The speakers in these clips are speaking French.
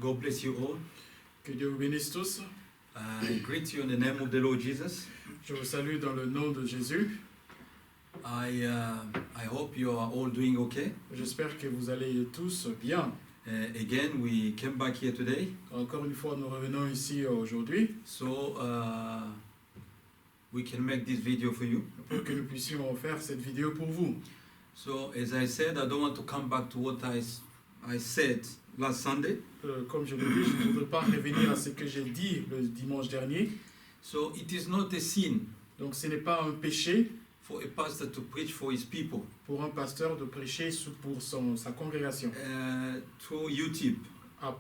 God bless you all. Que Dieu vous bénisse tous. I greet you in the name of the Lord Jesus. Je vous salue dans le nom de Jésus. I hope you are all doing okay. J'espère que vous allez tous bien. Again, we came back here today. Encore une fois, nous revenons ici aujourd'hui So we can make this video for you. pour que nous puissions faire cette vidéo pour vous. So as I said, I don't want to come back to what I said last Sunday. Comme je l'ai dit, je ne voudrais pas revenir à ce que j'ai dit le dimanche dernier. So it is not a sin Donc ce n'est pas un péché for a pastor to preach for his people pour un pasteur de prêcher pour sa congrégation through YouTube.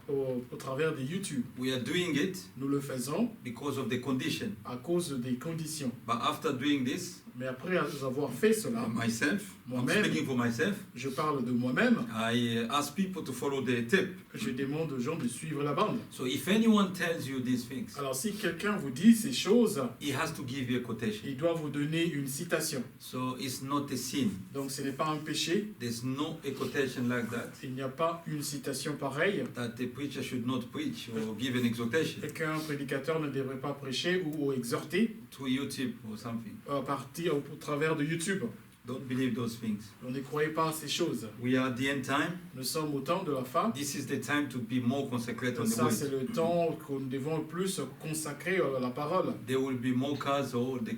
Au travers de YouTube. We are doing it Nous le faisons because of the condition. à cause des conditions. But after doing this, Mais après avoir fait cela, myself, I'm Moi-même. speaking for myself, je parle de moi-même, I ask people to follow the tip. je demande aux gens de suivre la bande. So if anyone tells you these things, Alors si quelqu'un vous dit ces choses, he has to give you a quotation. il doit vous donner une citation. So it's not a sin. Donc ce n'est pas un péché, There's no a quotation like that il n'y a pas une citation pareille, that the preacher should not preach or give an exhortation et qu'un prédicateur ne devrait pas prêcher ou exhorter through YouTube or something. à partir au travers de YouTube. Don't believe those things. On ne croyez pas à ces choses. We are at the end time. Nous sommes au temps de la fin. This is the time to be more consecrated on the Ça, c'est word. le temps que nous devons plus consacrer à la parole. There will be mockers or the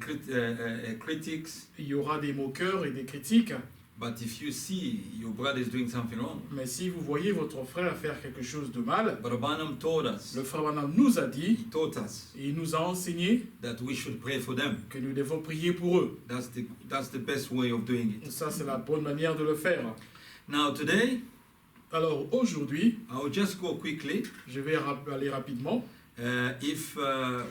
critics. Il y aura des moqueurs et des critiques, But if you see your brother is doing something wrong, mais si vous voyez votre frère faire quelque chose de mal, Brother Branham told us, le frère Branham nous a dit, he taught us et il nous a enseigné that we should pray for them. que nous devons prier pour eux. That's the best way of doing it. Ça, c'est la bonne manière de le faire. Now today, Alors aujourd'hui, I'll just go quickly. je vais aller rapidement. If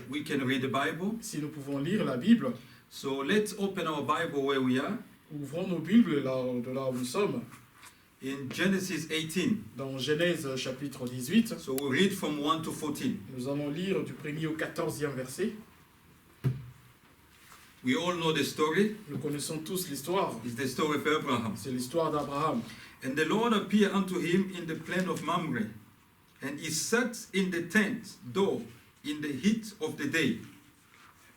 we can read the Bible. Si nous pouvons lire la Bible, So let's open our Bible where we are. ouvrons nos Bibles de là où nous sommes, In Genesis 18. dans Genèse chapitre 18. So we'll read from 1 to 14. Nous allons lire du 1er au 14e verset. We all know the story. Nous connaissons tous l'histoire. It's the story of Abraham. C'est l'histoire d'Abraham. And the Lord appeared unto him in the plain of Mamre, and he sat in the tent door in the heat of the day.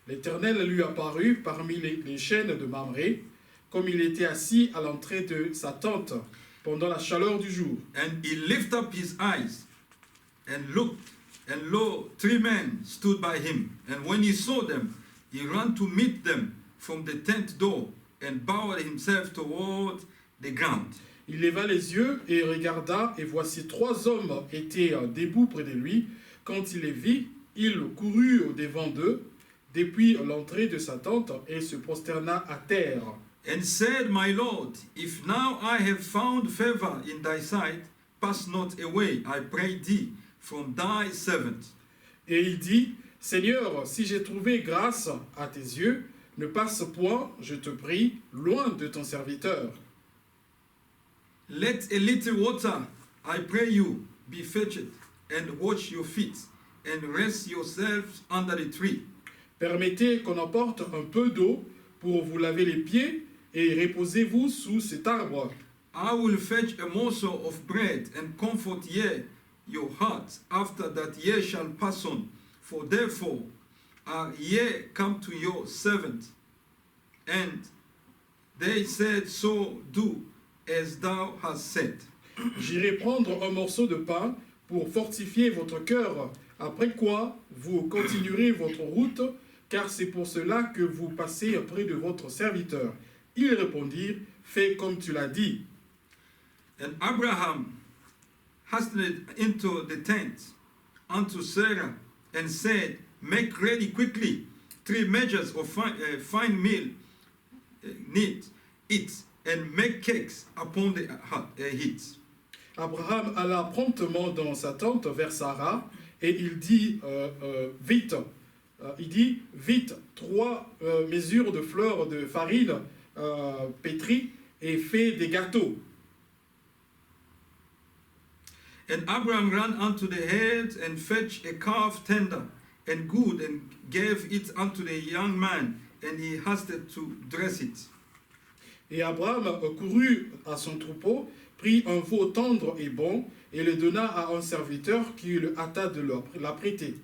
L'Éternel lui apparut parmi les chênes de Mamré, comme il était assis à l'entrée de sa tente pendant la chaleur du jour. And he lifted up his eyes and looked, and lo, 3 men stood by him. And when he saw them, he ran to meet them from the tent door and bowed himself toward the ground. Il leva les yeux et regarda, et voici 3 hommes étaient debout près de lui. Quand il les vit, il courut au-devant d'eux, depuis l'entrée de sa tente, et se prosterna à terre. And said, My Lord, if now I have found favor in thy sight, pass not away, I pray thee, from thy servant. Et il dit, Seigneur, si j'ai trouvé grâce à tes yeux, ne passe point, je te prie, loin de ton serviteur. Let a little water, I pray you, be fetched, and wash your feet, and rest yourselves under the tree. Permettez qu'on emporte un peu d'eau pour vous laver les pieds et reposez-vous sous cet arbre. I will fetch a morsel of bread and comfort ye your hearts. After that ye shall pass on. For therefore are ye come to your servant. And they said, So do as thou hast said. J'irai prendre un morceau de pain pour fortifier votre cœur, après quoi vous continuerez votre route, car c'est pour cela que vous passez près de votre serviteur. Ils répondirent, fais comme tu l'as dit. And Abraham hastened into the tent unto Sarah and said, Make ready quickly 3 measures of fine meal, knead it, and make cakes upon the heat. Abraham alla promptement dans sa tente vers Sarah, et il dit vite, 3 mesures de fleurs de farine pétrie, et fait des gâteaux. And Abraham ran unto the head and fetched a calf tender and good, and gave it unto the young man, and he hasted to dress it. Et Abraham courut à son troupeau, prit un veau tendre et bon et le donna à un serviteur qui le hâta de la prêter.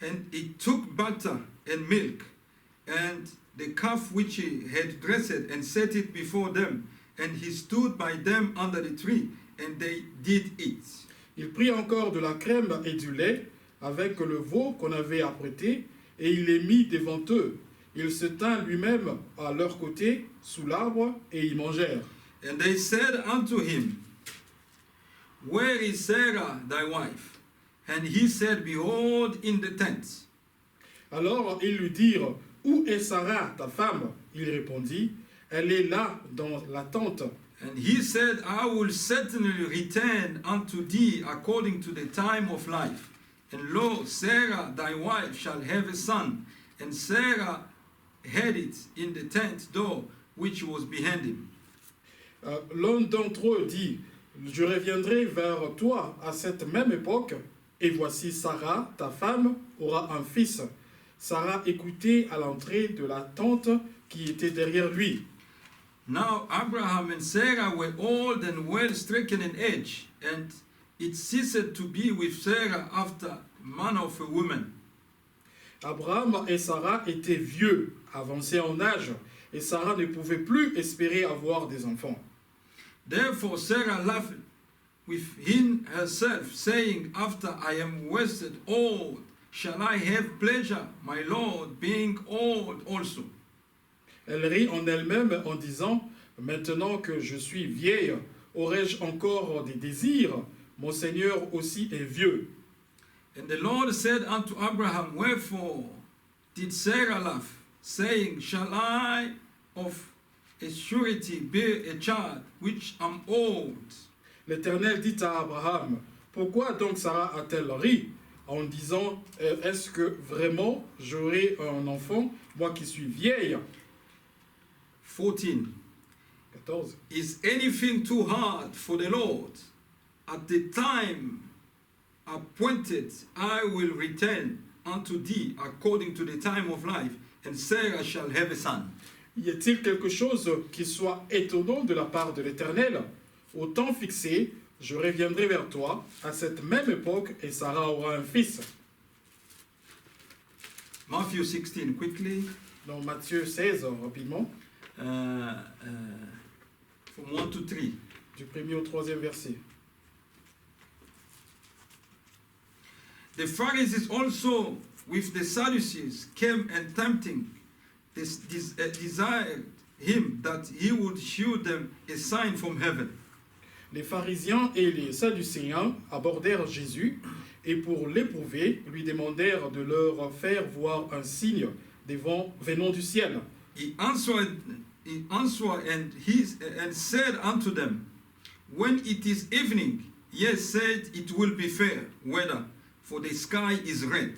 And he took butter and milk and the calf which he had dressed and set it before them. And he stood by them under the tree, and they did eat. Il prit encore de la crème et du lait avec le veau qu'on avait apprêté, et il les mit devant eux. Il se tint lui-même à leur côté sous l'arbre, et ils mangèrent. And they said unto him, Where is Sarah thy wife? And he said, Behold, in the tent. Alors ils lui dirent, Où est Sarah, ta femme? Il répondit, Elle est là dans la tente. And he said, I will certainly return unto thee according to the time of life. And lo, Sarah thy wife shall have a son. And Sarah had it in the tent door which was behind him. L'un d'entre eux dit, Je reviendrai vers toi à cette même époque, et voici Sarah, ta femme, aura un fils. Sarah écoutait à l'entrée de la tente qui était derrière lui. Now Abraham and Sarah were old and well stricken in age, and it ceased to be with Sarah after manner of a woman. Abraham et Sarah étaient vieux, avancés en âge, et Sarah ne pouvait plus espérer avoir des enfants. Therefore Sarah laughed within herself, saying, After I am wasted old, shall I have pleasure, my Lord, being old also? Elle rit en elle-même en disant, Maintenant que je suis vieille, aurai-je encore des désirs? Mon Seigneur aussi est vieux. And the Lord said unto Abraham, Wherefore did Sarah laugh, saying, Shall I of a surety bear a child which am old? L'Éternel dit à Abraham, Pourquoi donc Sarah a-t-elle ri en disant, Est-ce que vraiment j'aurai un enfant, moi qui suis vieille? 14. 14. Is anything too hard for the Lord? At the time appointed, I will return unto thee according to the time of life, and Sarah shall have a son. Y a-t-il quelque chose qui soit étonnant de la part de l'Éternel? Au temps fixé, je reviendrai vers toi à cette même époque et Sarah aura un fils. Matthew 16, quickly, Dans Matthieu 16, rapidement, from 1 to 3. du 1er au 3e verset. The Pharisees also with the Sadducees came and tempting desired him that he would shew them a sign from heaven. Les pharisiens et les sadducéens abordèrent Jésus et pour l'éprouver, lui demandèrent de leur faire voir un signe venant du ciel. He answered and said unto them, When it is evening, ye said it will be fair weather, for the sky is red.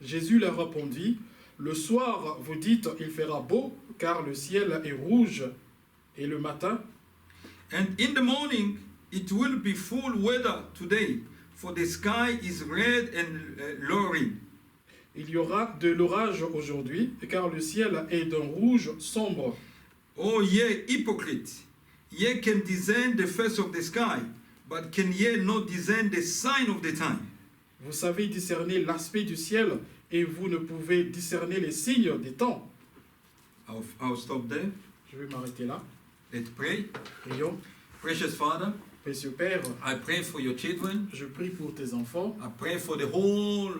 Jésus leur répondit, Le soir, vous dites, il fera beau, car le ciel est rouge, et le matin, And in the morning it will be full weather today, for the sky is red and lowering. il y aura de l'orage aujourd'hui, car le ciel est d'un rouge sombre. O ye hypocrite, ye can discern the face of the sky, but can ye not discern the sign of the time? Vous savez discerner l'aspect du ciel, et vous ne pouvez discerner les signes des temps. I'll stop there. Je vais m'arrêter là. Let's pray. Prions. Precious Father, Précieux Père, I pray for your children. je prie pour tes enfants. I pray for the whole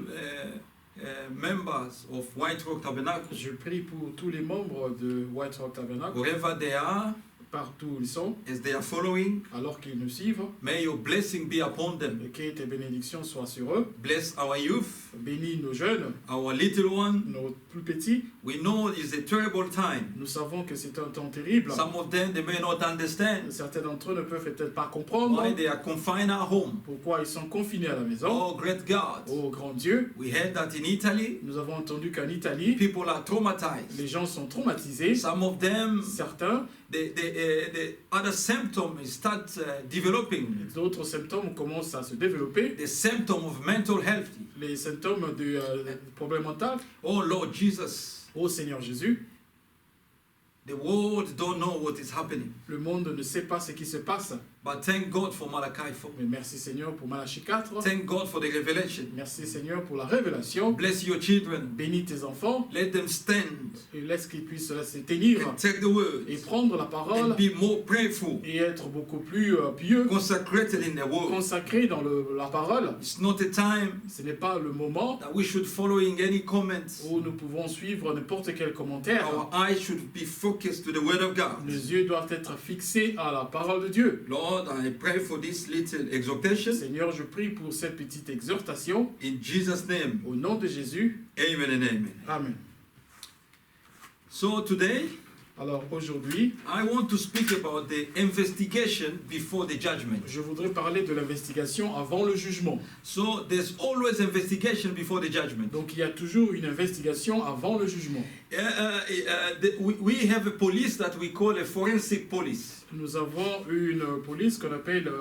members of White Rock Tabernacle, Je prie pour tous les membres de White Rock Tabernacle, wherever they are, partout où ils sont, as they are following. alors qu'ils nous suivent, May your blessing be upon them. et que tes bénédictions soient sur eux. Bless our youth, Bénis nos jeunes, our little one. nos plus petits. We know it's a terrible time. Nous savons que c'est un temps terrible. Some of them, they may not understand Certains d'entre eux ne peuvent peut-être pas comprendre why they are confined at home. pourquoi ils sont confinés à la maison. Oh, great God. Oh grand Dieu, We heard that in Italy, nous avons entendu qu'en Italie, people are traumatized. les gens sont traumatisés. Some of them, Certains, the other symptoms start developing. d'autres symptômes commencent à se développer. The symptom of mental health. Les symptômes de problèmes mentaux. Oh, Lord Jesus, Ô Seigneur Jésus, the world don't know what is happening. le monde ne sait pas ce qui se passe. But thank God for Malachi 4. Mais merci Seigneur pour Malachie 4. Thank God for the revelation. Merci Seigneur pour la révélation. Bless your children. Bénis tes enfants Let them stand et laisse qu'ils puissent se tenir and take the word et prendre la parole and be more prayerful, et être beaucoup plus pieux, consecrated in the word. consacrés dans la parole. It's not a time Ce n'est pas le moment that we should following any comments. où nous pouvons suivre n'importe quel commentaire. Our eyes should be focused to the word of God. Nos yeux doivent être fixés à la parole de Dieu. Lord, I pray for this little exhortation Seigneur, je prie pour cette petite exhortation in Jesus' name. au nom de Jésus. Amen and amen. Amen. So today, Alors aujourd'hui, I want to speak about the investigation before the judgment. je voudrais parler de l'investigation avant le jugement. So there's always investigation before the judgment. Donc il y a toujours une investigation avant le jugement. We have a police that we call a forensic police. Nous avons une police qu'on appelle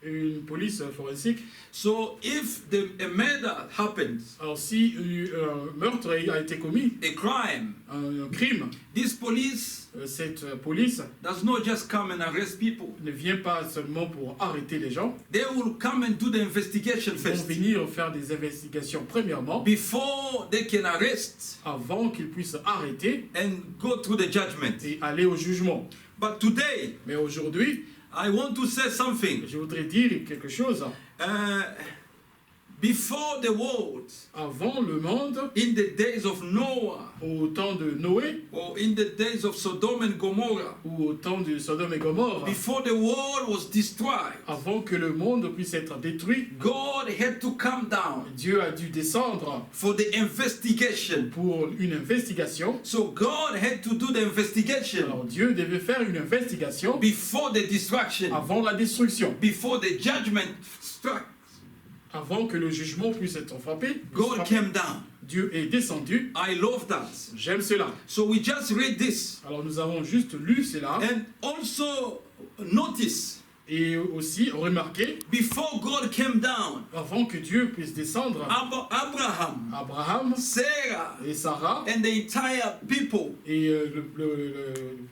une police forensique. So if a murder happens, Alors si un meurtre a été commis, a crime, un crime, this police cette police does not just come and arrest people. ne vient pas seulement pour arrêter les gens. They will come and do the investigation Ils vont first. venir faire des investigations premièrement, Before they can arrest avant qu'ils puissent arrêter and go through the judgment. et aller au jugement. But today, Mais aujourd'hui, I want to say something. je voudrais dire quelque chose. Before the world, Avant le monde, in the days of Noah, au temps de Noé, or in the days of Sodom and Gomorrah, ou au temps de Sodome et Gomorre, before the world was destroyed, avant que le monde puisse être détruit, God had to come down Dieu a dû descendre for the investigation. pour une investigation. So God had to do the investigation Alors Dieu devait faire une investigation before the destruction, avant la destruction, before the judgment struck. avant que le jugement puisse être frappé. God came down. Dieu est descendu. I love that. J'aime cela. So we just read this Alors nous avons juste lu cela and also notice et aussi remarqué, before God came down, avant que Dieu puisse descendre, Abraham, Abraham Sarah, et Sarah and the entire people et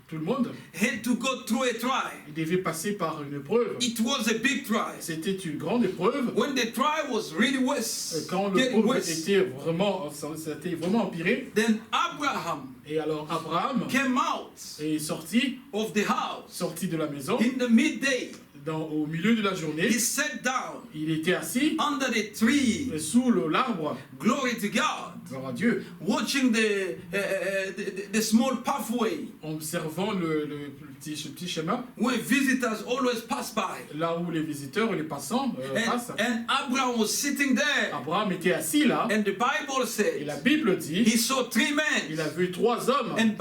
tout le monde, had to go through a trial. ils devaient passer par une épreuve. It was a big trial. C'était une grande épreuve. When the trial was really worse, Quand getting l'épreuve worse, était vraiment, ça a été vraiment empiré. then Abraham Et alors Abraham came out est sorti of de la maison in the midday. au milieu de la journée. He sat down Il était assis under the tree, sous l'arbre, glory to God, gloire à Dieu, watching the small pathway observant le petit chemin, where visitors always pass by. là où les visiteurs et les passants passent. And Abraham was sitting there. Abraham était assis là, And the Bible et la says Bible dit, he saw three il a men. vu 3 hommes. And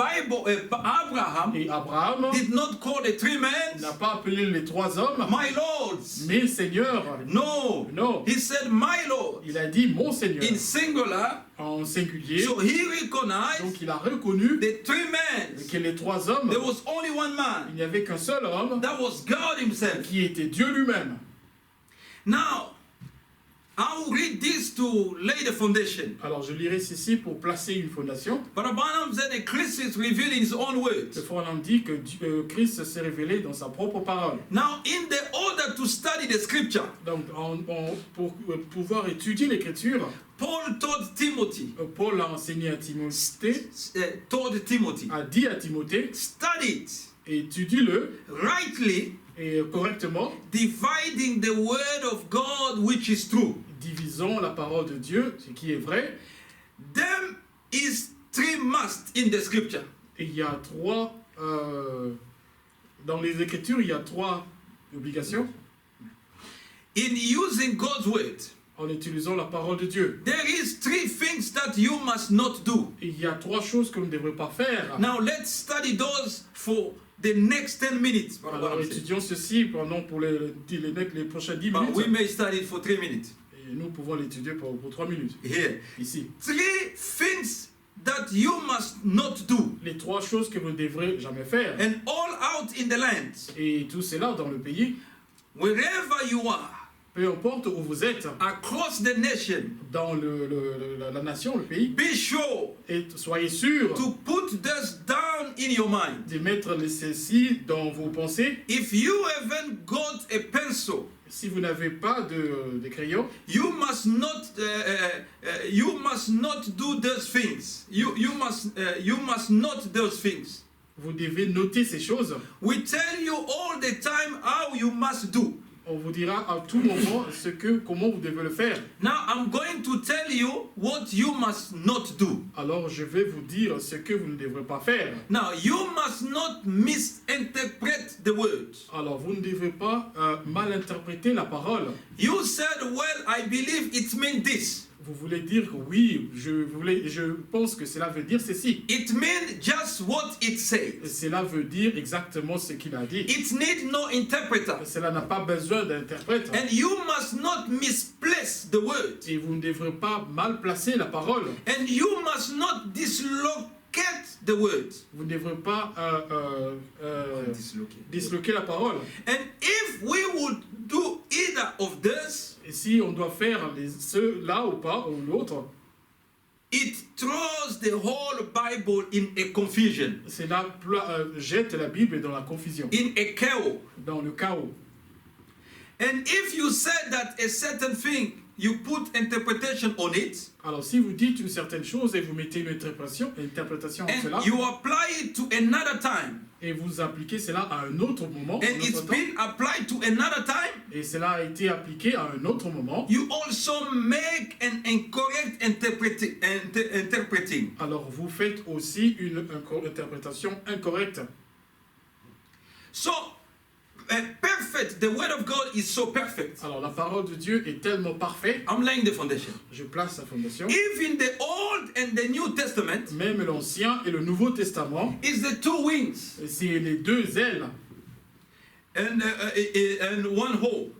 Abraham Et Abraham did not call the three n'a men pas appelé les 3 hommes, my lords. mais Seigneur. No. Non, He said my lord il a dit mon Seigneur in singular. en singulier. So he Donc recognized il a reconnu the three men. que les 3 hommes, There was only one il man. n'y avait qu'un seul homme That was God himself. qui était Dieu lui-même. Now, I will read this to lay the foundation. Alors je lirai ceci pour placer une fondation. But Abraham said that Christ is revealed in his own Le words. frère dit que Christ s'est révélé dans sa propre parole. Now, in the order to study the scripture, Donc pour pouvoir étudier l'écriture, Paul told Timothy, Paul a enseigné à Timothée, a dit à Timothée, study it étudie-le rightly, et correctement, dividing the word of God which is true. divisons la parole de Dieu, ce qui est vrai. There is three musts in the scripture. Et il y a 3, dans les Écritures, il y a 3 obligations In using God's word, en utilisant la parole de Dieu. there is three things that you must not do. Et il y a 3 choses que nous ne devrions pas faire. Now let's study those for the next 10 minutes. Alors étudions ceci pour les prochaines 10 minutes. But we may study it for 3 minutes. Et nous pouvons l'étudier pour 3 minutes. Here. Ici. Three things that you must not do. Les 3 choses que vous ne devrez jamais faire. And all out in the land, Et tout cela dans le pays, wherever you are, peu importe où vous êtes, across the nation, dans la nation, le pays, be sure et soyez sûr to put this down in your mind. de mettre ceci dans vos pensées. If you haven't got a pencil, Si vous n'avez pas de crayon, you must not do those things. You must not those things. vous devez noter ces choses. We tell you all the time how you must do. On vous dira à tout moment comment vous devez le faire. Now I'm going to tell you what you must not do. Alors je vais vous dire ce que vous ne devrez pas faire. Now you must not misinterpret the words. Alors vous ne devrez pas mal interpréter la parole. You said, well, I believe it means this. Vous voulez dire que oui, je pense que cela veut dire ceci. It means just what it says. Cela veut dire exactement ce qu'il a dit. It needs no interpreter. Cela n'a pas besoin d'interprète. And you must not misplace the word. Et vous ne devrez pas mal placer la parole. And you must not dislocate the word. Vous ne devrez pas disloquer la parole. And if we would do either of this, Et si on doit faire ceux-là ou pas, ou l'autre, it throws the whole Bible in a confusion, cela jette la Bible dans la confusion, in a chaos. dans le chaos. And if you said that a certain thing, you put interpretation on it, Alors si vous dites une certaine chose et vous mettez une interprétation à cela, and you apply it to another time, et vous appliquez cela à un autre moment, and it's been applied to another time, et cela a été appliqué à un autre moment, you also make an incorrect interpreting. alors vous faites aussi une interprétation incorrecte. So, perfect, the word of God is so perfect. Alors la parole de Dieu est tellement parfaite, I'm laying the foundation. je place la fondation. Even the Old and the New Testament Même l'Ancien et le Nouveau Testament, is the two wings c'est les deux ailes and one whole.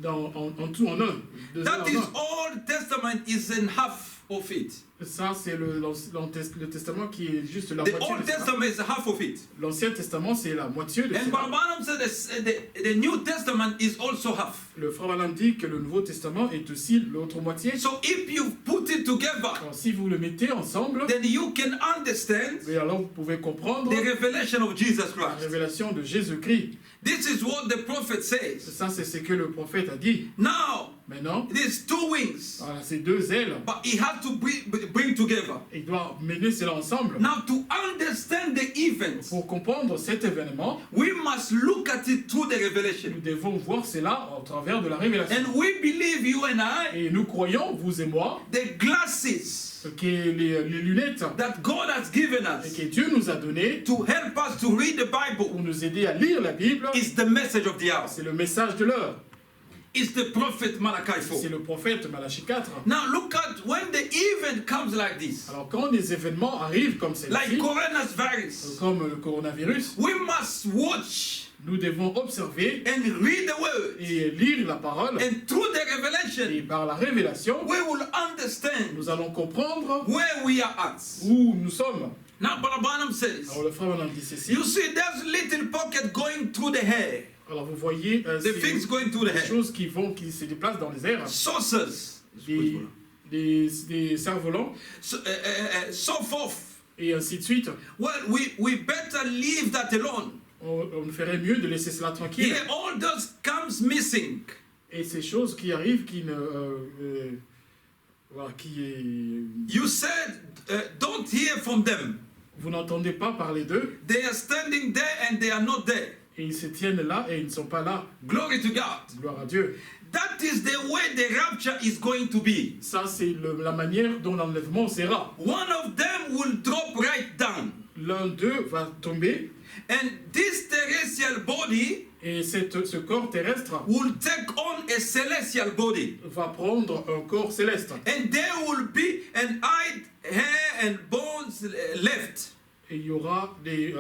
en tout en un. Deux That ailes is en un. Old Testament is in half of it. Ça, c'est le Testament qui est juste la The moitié Old de cela. Testament is half of it. L'Ancien Testament, c'est la moitié de And cela. Barbanam said the New Testament is also half. Le frère Branham dit que le Nouveau Testament est aussi l'autre moitié. So if you put it together, Alors, si vous le mettez ensemble, then you can understand et alors vous pouvez comprendre the revelation of Jesus la Christ. révélation de Jésus-Christ. This is what the prophet says. Ça, c'est ce que le prophète a dit. Now, Maintenant, these two wings, voilà, ces deux ailes, but he had to bring together. il doit mener cela ensemble. Now, to understand the events, Pour comprendre cet événement, we must look at it through the revelation. nous devons voir cela au travers de la révélation. And we believe, you and I, Et nous croyons, vous et moi, the glasses que les lunettes that God has given et us que Dieu nous a données to help us to read the Bible pour nous aider à lire la Bible, is the message of the hour. c'est le message de l'heure. It's the prophet Malachi C'est 4. le prophète Malachie 4. Now, look at when the event comes like this, Alors quand des événements arrivent comme like celle-ci, coronavirus, comme le coronavirus, we must watch nous devons observer and read the word. et lire la parole. And through the Et revelation, par la révélation, we will understand nous allons comprendre where we are at. où nous sommes. Now, Brother Branham says, Alors le frère Branham dit ceci. you see, there's little pocket going through the hair, Alors vous voyez the things going through the des hair, choses qui se déplacent dans les airs, saucers, des cerfs-volants so forth. et ainsi de suite. Well, we better leave that alone. On ferait mieux de laisser cela tranquille. Here, all those comes missing. Et ces choses qui arrivent, qui ne, voilà, You said, don't hear from them. vous n'entendez pas parler d'eux, They are standing there and they are not there. et ils se tiennent là et ils ne sont pas là. Glory to God. Gloire à Dieu. That is the way the rapture is going to be. Ça, c'est la manière dont l'enlèvement sera. One of them will drop right down. L'un d'eux va tomber, And this terrestrial body et ce corps terrestre will take on a celestial body. va prendre un corps céleste. And there will be an eye, hair and bones left. Et il y aura des...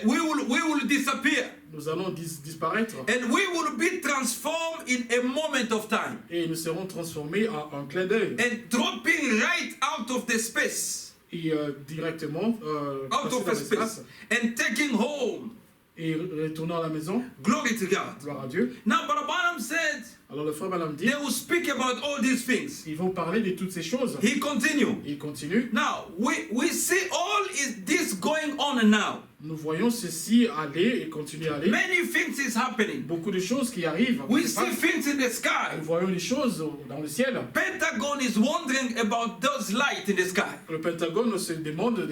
We will disappear. nous allons disparaître. And we will be transformed in a moment of time. Et nous serons transformés en un clin d'œil. And dropping right out of the space. Et directement Out passer of dans a space. l'espace. And taking home. Et retournant à la maison. Glory to God. Gloire à Dieu. Now, Brother Branham Branham said, Alors le frère Branham dit, they will speak about all these things. ils vont parler de toutes ces choses. He continued. Il continue. Now, we see all this going on now. Nous voyons ceci aller et continuer à aller. Many things is happening. Beaucoup de choses qui arrivent. We see things in the sky. Nous voyons les choses dans le ciel. Pentagon is wondering about those lights in the sky. Le Pentagone se demande,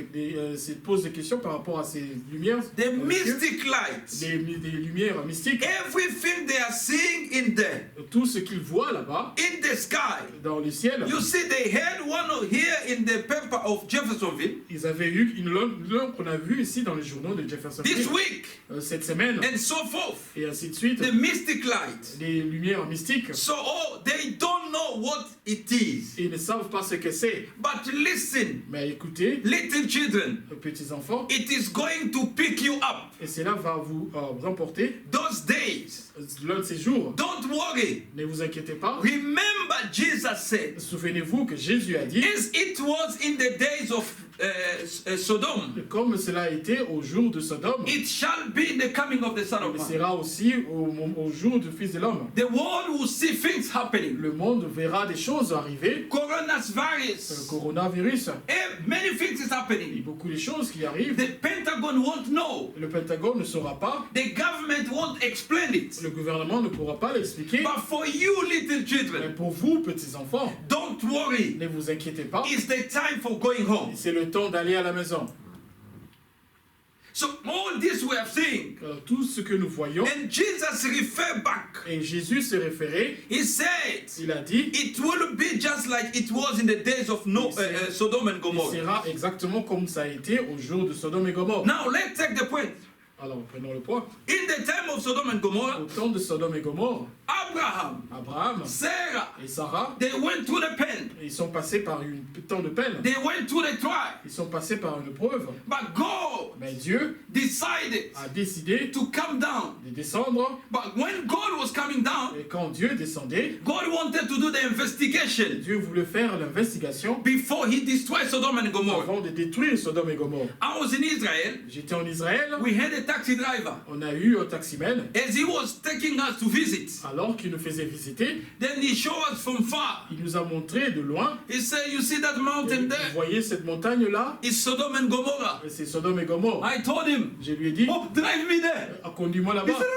se pose des questions par rapport à ces lumières. The mystic lights. Des lumières mystiques. Everything they are seeing in there. Tout ce qu'ils voient là-bas. In the sky. Dans le ciel. You see, they had one here in the paper of Jeffersonville. Ils avaient eu l'un qu'on a vu ici dans les journaux de Jeffersonville. This week. Cette semaine. And so forth. Et ainsi de suite. The mystic light. Les lumières mystiques. So they don't know what it is. Ils ne savent pas ce que c'est. But listen. Mais écoutez. Little children. Petits enfants. It is going to pick you up. Et cela va vous remporter. Those days. L'un de ces jours. Don't worry. Ne vous inquiétez pas. Remember Jesus said. Souvenez-vous que Jésus a dit. As it was in the days of Sodom. Comme cela a été au jour de Sodome. It shall be in the coming of the Son of Il Man. sera aussi au jour du Fils de l'homme. The world will see things happening. Le monde verra des choses arriver. Coronavirus. Coronavirus. Many things is Il y a happening. beaucoup de choses qui arrivent. The Pentagon won't know. Le Pentagone ne saura pas. The government won't explain it. Le gouvernement ne pourra pas l'expliquer. But for you little Mais children, pour vous, petits enfants, don't worry. ne vous inquiétez pas. It's the time for going home. C'est le temps d'aller à la maison. So all this we are seeing. Alors, tout ce que nous voyons, And Jesus referred back. et Jésus s'est référé, He said, il a dit, it will be just like it was in the days of Sodom and il Gomorrah. sera exactement comme ça a été au jour de Sodome et Gomorrhe. Now let's take the point. Alors, prenons le point. In the time of Sodom and Gomorrah, Au temps de Sodome et Gomorre, Abraham, Abraham Sarah, et Sarah, they went through the pen. ils sont passés par un temps de peine. They went through the trial. Ils sont passés par une preuve. But God Mais Dieu decided a décidé to come down. de descendre. But when God was coming down, Et quand Dieu descendait, God wanted to do the investigation Dieu voulait faire l'investigation before he destroyed Sodom and Gomorrah. avant de détruire Sodome et Gomorre. I was in Israel. J'étais en Israël. We had a taxi driver. On a eu un taximène. As he was taking us to visit, Alors qu'il nous faisait visiter, then he showed us from far. il nous a montré de loin. He said, you see that Et mountain vous there? voyez cette montagne-là? It's Sodom and Gomorrah. C'est Sodome et Gomorre. I told him, Je lui ai dit, oh, drive me there. conduis-moi He là-bas. said,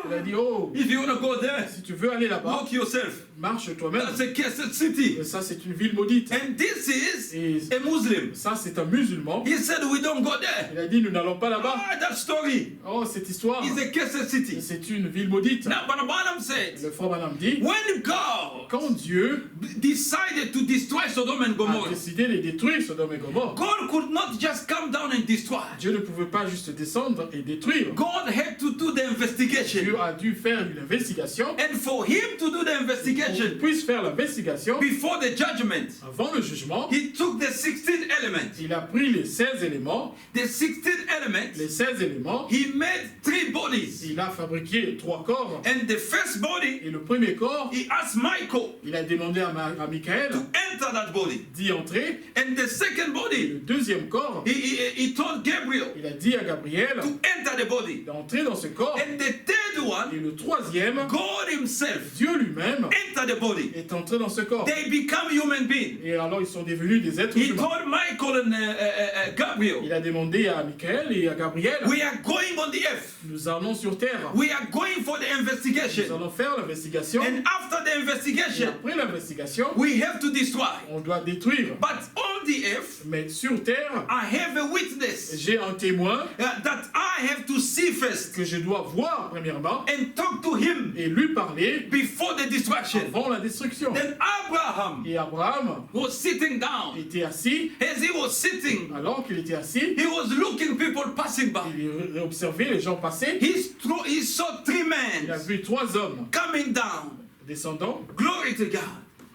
Il a dit, oh, if you want to go there, si tu veux aller là-bas, walk yourself. marche toi-même. That's a cursed city. Et ça, c'est une ville maudite. And this is Et a Muslim. ça, c'est un musulman. He said, we don't go there. Il a dit, nous n'allons pas là-bas. Ah, that story Oh, cette histoire, is a cursed city. c'est une ville maudite. Now, but Balaam said, Le frère Branham dit, when God quand Dieu decided to destroy Sodom and a Gomorrah, décidé de détruire Sodome et Gomorre, God could not just come down and destroy. Dieu ne pouvait pas juste descendre et détruire. God had to do the investigation. Dieu a dû faire une investigation. And for him to do the Pour qu'il investigation puisse faire l'investigation before the judgment, avant le jugement, he took the 16 elements. il a pris les 16 éléments. The 16 elements, Les 16 éléments, he made 3 bodies. il a fabriqué 3 corps. And the first body, Et le premier corps, he asked Michael il a demandé à Michael to enter that body. d'y entrer. And the second Et body, le deuxième corps, he told Gabriel il a dit à Gabriel to enter the body. d'entrer dans ce corps. And the third Et one, le troisième, God himself Dieu lui-même enter the body. est entré dans ce corps. They become human beings. Et alors ils sont devenus des êtres He humains. told Michael and Gabriel, Il a demandé à Michael et à Gabriel, we are going on the earth. nous allons sur terre. We are going for the Nous investigation. allons faire l'investigation. And after the Et investigation, après l'investigation, we have to destroy. on doit détruire. But on the earth, Mais sur terre, I have a witness j'ai un témoin that I have to see first que je dois voir premièrement and talk to him et lui parler before the destruction. avant la destruction. Then Abraham Et Abraham was sitting down. était assis. As he was sitting, Alors qu'il était assis, he was looking people passing by. il observait les gens passer. He saw 3 Il a men vu 3 hommes coming down. descendant. Glory to God.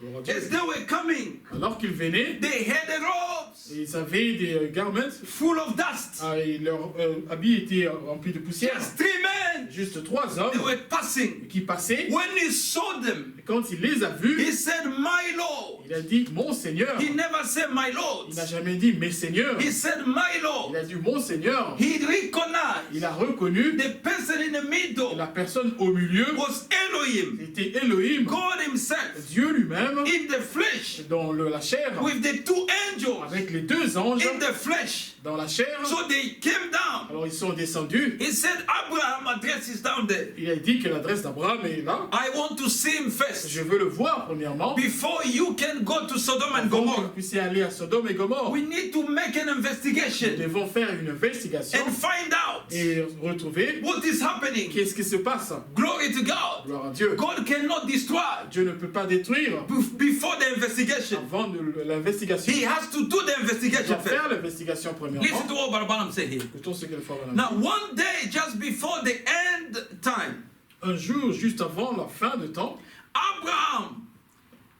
Gloire à Dieu. As they were coming, Alors qu'ils venaient, they had the robes ils avaient des garments. full of dust. Et leurs habits étaient remplis de poussière. Just 3 men men, juste 3 they hommes were passing. qui passaient. When he saw them, Et quand il les a vus, he said, my Lord. il a dit mon Seigneur. He never said, my Lord. Il n'a jamais dit mes seigneurs. He said, my Il Lord. a dit mon Seigneur. He recognized Il a reconnu the person in the middle la personne au milieu. was Elohim, C'était Elohim, God himself, Dieu lui-même, in the flesh, dans la chair, with the 2 angels avec les 2 anges in the flesh. dans la chair. So they came down. Alors ils sont descendus. He said, Abraham address is down there. Il a dit que l'adresse d'Abraham est là. I want to see him first. Je veux le voir premièrement. Before you can go to Sodom and Avant que vous Gomorrah, puissiez aller à Sodome et Gomorrhe, we need to make an nous investigation devons faire une investigation and find out et retrouver what is happening. qu'est-ce qui se passe. Glory to God. Gloire à Dieu. God cannot destroy Dieu ne peut pas détruire before the investigation. avant l'investigation. He has to do the Il investigation doit faire first. l'investigation premièrement. Listen to what Barabanam say here. Écoutons ce que le frère Branham Now, one day just before the end time, dit. Un jour, juste avant la fin de temps, Abraham,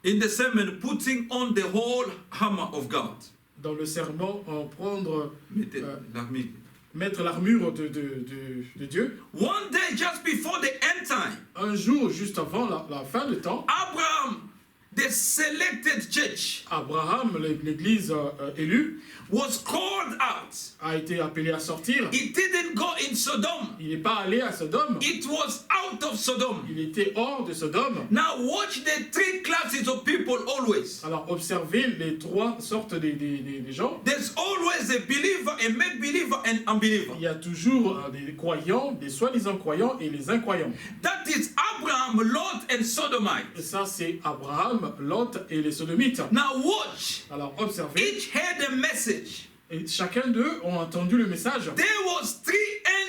in the sermon, putting on the whole armor of God. dans le sermon, en prendre, L'armure. mettre l'armure de Dieu. One day just before the end time, Un jour, juste avant la fin de temps, Abraham, the selected church, Abraham, l'église élue, was called out. a été appelé à sortir. He didn't go in Sodom. Il n'est pas allé à Sodome. It was out of Sodom. Il était hors de Sodome. Now watch the 3 classes of people always. Alors observez les 3 sortes des gens. There's always a believer, a made believer, and unbeliever. Il y a toujours des croyants, des soi-disant croyants et les incroyants. That is Abraham, Lot, and Sodomite. Et ça, c'est Abraham, Lot et les Sodomites. Now watch. Alors observez. Each had a message. Et chacun d'eux ont entendu le message. There was 3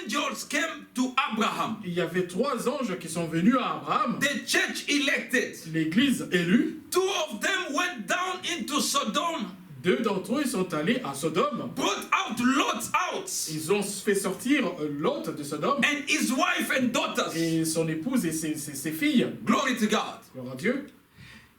angels came to Abraham. Il y avait 3 anges qui sont venus à Abraham, The church elected. l'église élue. 2 of them went down into Sodom, 2 d'entre eux sont allés à Sodome. brought out Lot out, Ils ont fait sortir Lot de Sodome and his wife and daughters. et son épouse et ses filles. Glory to God. Gloire à Dieu.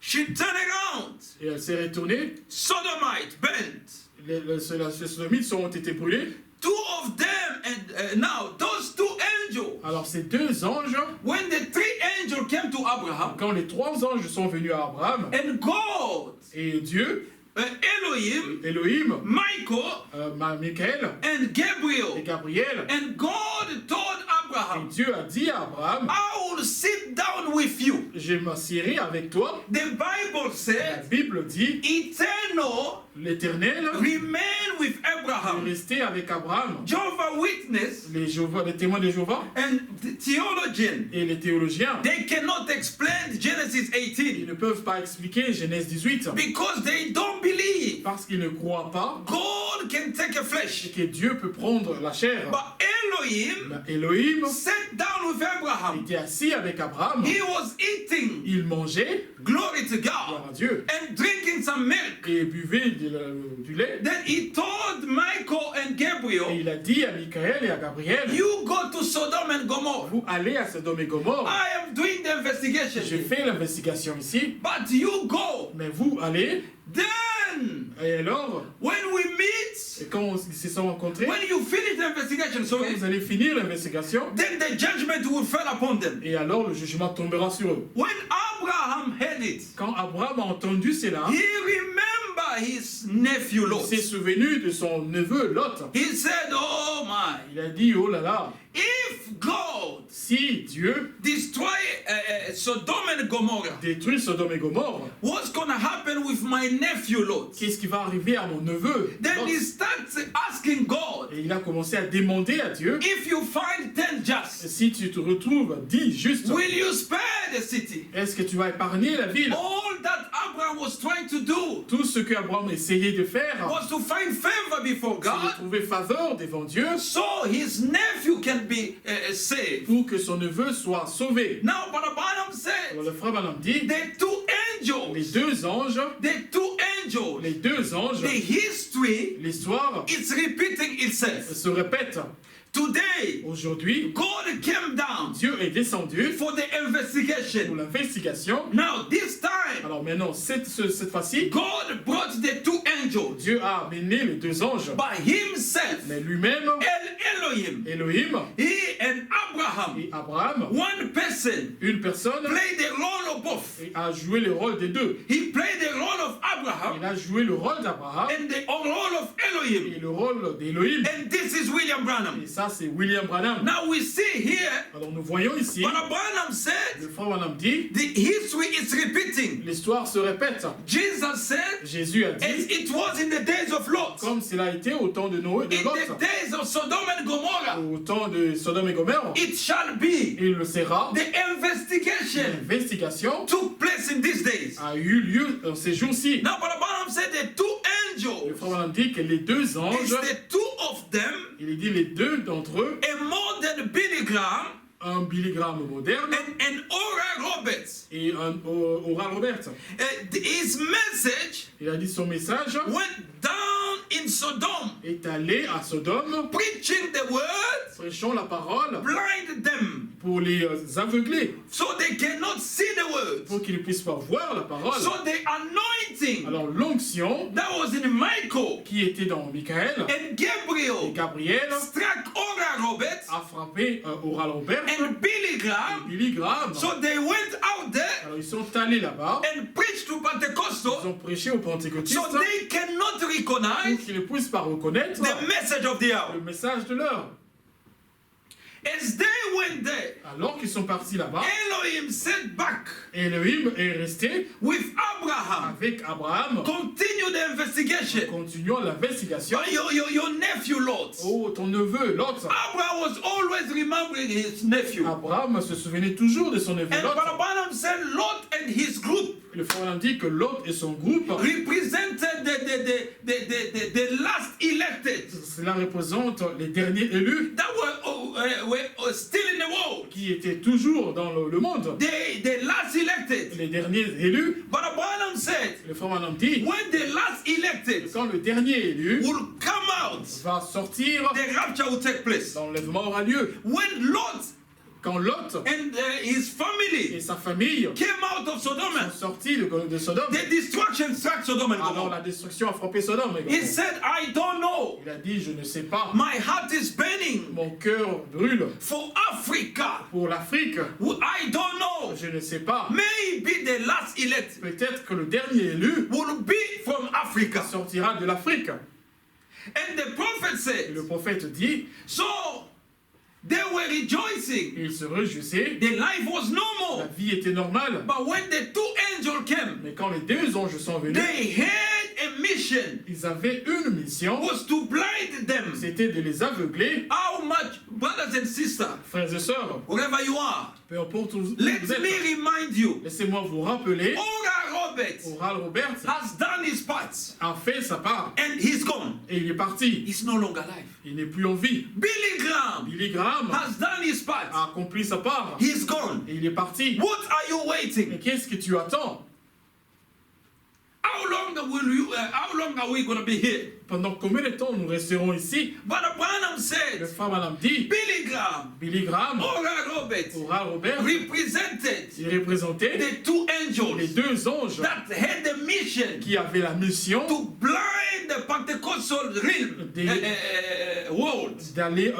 She turned around. Et elle s'est retournée. Sodomite burnt. Les Sodomites ont été brûlés. 2 of them, and now those 2 angels. Alors ces 2 anges, When the 3 angels came to Abraham, quand les 3 anges sont venus à Abraham, and God, et Dieu, Elohim, Elohim, Michael, Michael and et Gabriel, Gabriel, and God told et Abraham, Dieu a dit à Abraham, I will sit down with you. je m'assierai avec toi. The Bible La said, Bible dit, eternal l'Éternel remain with est Abraham. resté avec Abraham. Jehovah Witness Les témoins de Jéhovah and the theologian, et les théologiens, they cannot explain Genesis ils 18 ne peuvent pas expliquer Genèse 18 because they don't believe parce qu'ils ne croient pas God can take a et flesh. que Dieu peut prendre la chair. But Elohim Elohim sat down with Abraham. était assis avec Abraham. He was eating, Il mangeait, glory to gloire God, à Dieu, and drinking some milk. et buvait du lait. Then he told Michael and Et Gabriel, il a dit à Michael et à Gabriel, you go to Sodom and Gomorrah. vous allez à Sodome et Gomorre. I am doing the investigation. J'ai fait l'investigation ici, But you go. mais vous allez. Then, Et alors, when we meet, et quand ils se sont rencontrés, when you finish the investigation, quand so vous allez finir l'investigation, then the judgment will fall upon them. et alors le jugement tombera sur eux. When Abraham heard it, Quand Abraham a entendu cela, he remembered his nephew il Lot. s'est souvenu de son neveu Lot. He said, oh my, Il a dit, oh là là, if God si Dieu destroy Sodom and Gomorrah, détruit Sodome et Gomorre, what's going to happen with my nephew Lot? qu'est-ce qui va arriver à mon neveu Then Lot? he starts asking God, Et il a commencé à demander à Dieu, if you find 10 just, si tu te retrouves 10 justes, will you spare the city? est-ce que tu vas épargner la ville? All that Abraham was trying to do Tout ce que Abraham essayait de faire, was to find favor before c'est de God trouver faveur devant Dieu so his nephew can be saved. pour que son neveu soit sauvé. Now, Brother Branham said, Alors le frère Branham dit, the 2 les angels, 2 anges, the 2 angels, Les deux anges, the history l'histoire is repeating itself. se répète. Today, Aujourd'hui, God came down Dieu est descendu for the pour investigation. l'investigation. Now, this time, Alors maintenant, cette fois-ci, God brought the two angels Dieu a amené les deux anges, by himself. mais lui-même, El Elohim, Elohim he and Abraham, et Abraham, one person, une personne, played the role of both. a joué le rôle des deux. He played the role of Abraham Il a joué le rôle d'Abraham and the role of Elohim. et le rôle d'Elohim. And this is William Branham. Et ça, c'est William Branham. Now we see here, Alors nous voyons ici, Brother Branham said, le frère Branham dit, the history is repeating. l'histoire se répète. Jesus said, Jésus a as dit, it was in the days of Lot, comme cela a été au temps de Noé, de in Lot, the days of Sodom and Gomorrah, au temps de Sodome et Gomorrhe, it shall be. il le sera. The investigation L'investigation took place in these days. a eu lieu dans ces jours-ci. Now, Brother Branham said the two Le angels, frère Branham dit que les deux it's anges, the two of them, il dit les deux d'entre eux, a modern Billy Graham un Billy Graham moderne and Oral Roberts. et un Oral Roberts. His message Il a dit son message went down in Sodom, est allé à Sodome, preaching the word, prêchant la parole blind them, pour les aveugler, so they cannot see the word. pour qu'ils ne puissent pas voir la parole. So the anointing Alors l'onction that was in Michael qui était dans Michael and et Gabriel Gabriel struck Oral Roberts a frappé Oral Robert and Billy et Graham. Billy Graham. So they went out there Alors ils sont allés là-bas, and preached to ils Pentecostals, ont prêché aux pentecôtistes so they cannot pour recognize qu'ils ne puissent pas reconnaître the message of the hour. le message de l'heure. As they went there, Alors qu'ils sont partis là-bas, Elohim sent back Elohim est resté with Abraham. avec Abraham, Continue the investigation. continuant l'investigation. Your nephew Lot. Oh, ton neveu, Lot. Abraham was always remembering his nephew. Abraham se souvenait toujours de son neveu And Lot. Brother Branham said Lot and his group Le frère Branham dit que Lot et son groupe, represented the last elected cela représente les derniers élus that were still in the world. qui étaient toujours dans le monde. The last elected. Les derniers élus, Brother Branham said, le frère Branham dit, when the last elected quand le dernier élu will come out, va sortir, the rapture will take place. l'enlèvement aura lieu. When Lot Quand Lot and his family et sa famille came out of Sodom, sont sortis de Sodome, the destruction struck Sodom and alors Gomorrah. la destruction a frappé Sodome et He Gomorrhe. said, I don't know. Il a dit, je ne sais pas, My heart is burning mon cœur brûle for Africa. pour l'Afrique, I don't know. je ne sais pas. Maybe the last elect Peut-être que le dernier élu will be from Africa. sortira de l'Afrique. And the prophet Et said, le prophète dit, so they were rejoicing. il se réjouissait, The life was la normal. vie était normale. But when the two angels came, Mais quand les deux anges sont venus, they had a mission, ils avaient une mission, was to blind them. c'était de les aveugler. How much, brothers and sisters, Frères et sœurs, wherever you are, peu importe où vous let êtes, me remind you, laissez-moi vous rappeler, Oral Roberts Oral Roberts has done his part a fait sa part and he's gone. et il est parti. He's no longer alive. Il n'est plus en vie. Billy Graham Billy Graham has done his a part. accompli sa part He's gone. et il est parti. What are you waiting? Mais qu'est-ce que tu attends? How long are we going to be here? Pendant combien de temps nous resterons ici? Brother Branham Le said, frère Branham dit, Billy Graham, Billy Graham, Oral Roberts, Oral Roberts, represented il représentait the two les angels deux anges that had the mission qui avaient la mission to blind the Pentecostal world d'aller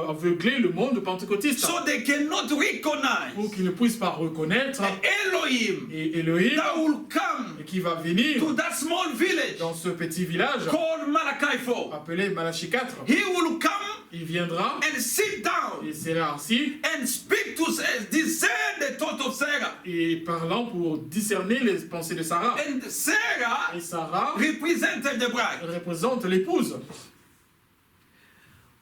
aveugler le monde pentecôtiste so they cannot pour recognize qu'ils ne puissent pas reconnaître Elohim et Elohim that will come qui va venir to that small village dans ce petit village called Malachi 4. appelé Malachie 4. He will come Il viendra, and sit down il sera assis and speak to discern the thought of Sarah. et parlant pour discerner les pensées de Sarah. And Sarah Et Sarah represented the bride. représente l'épouse.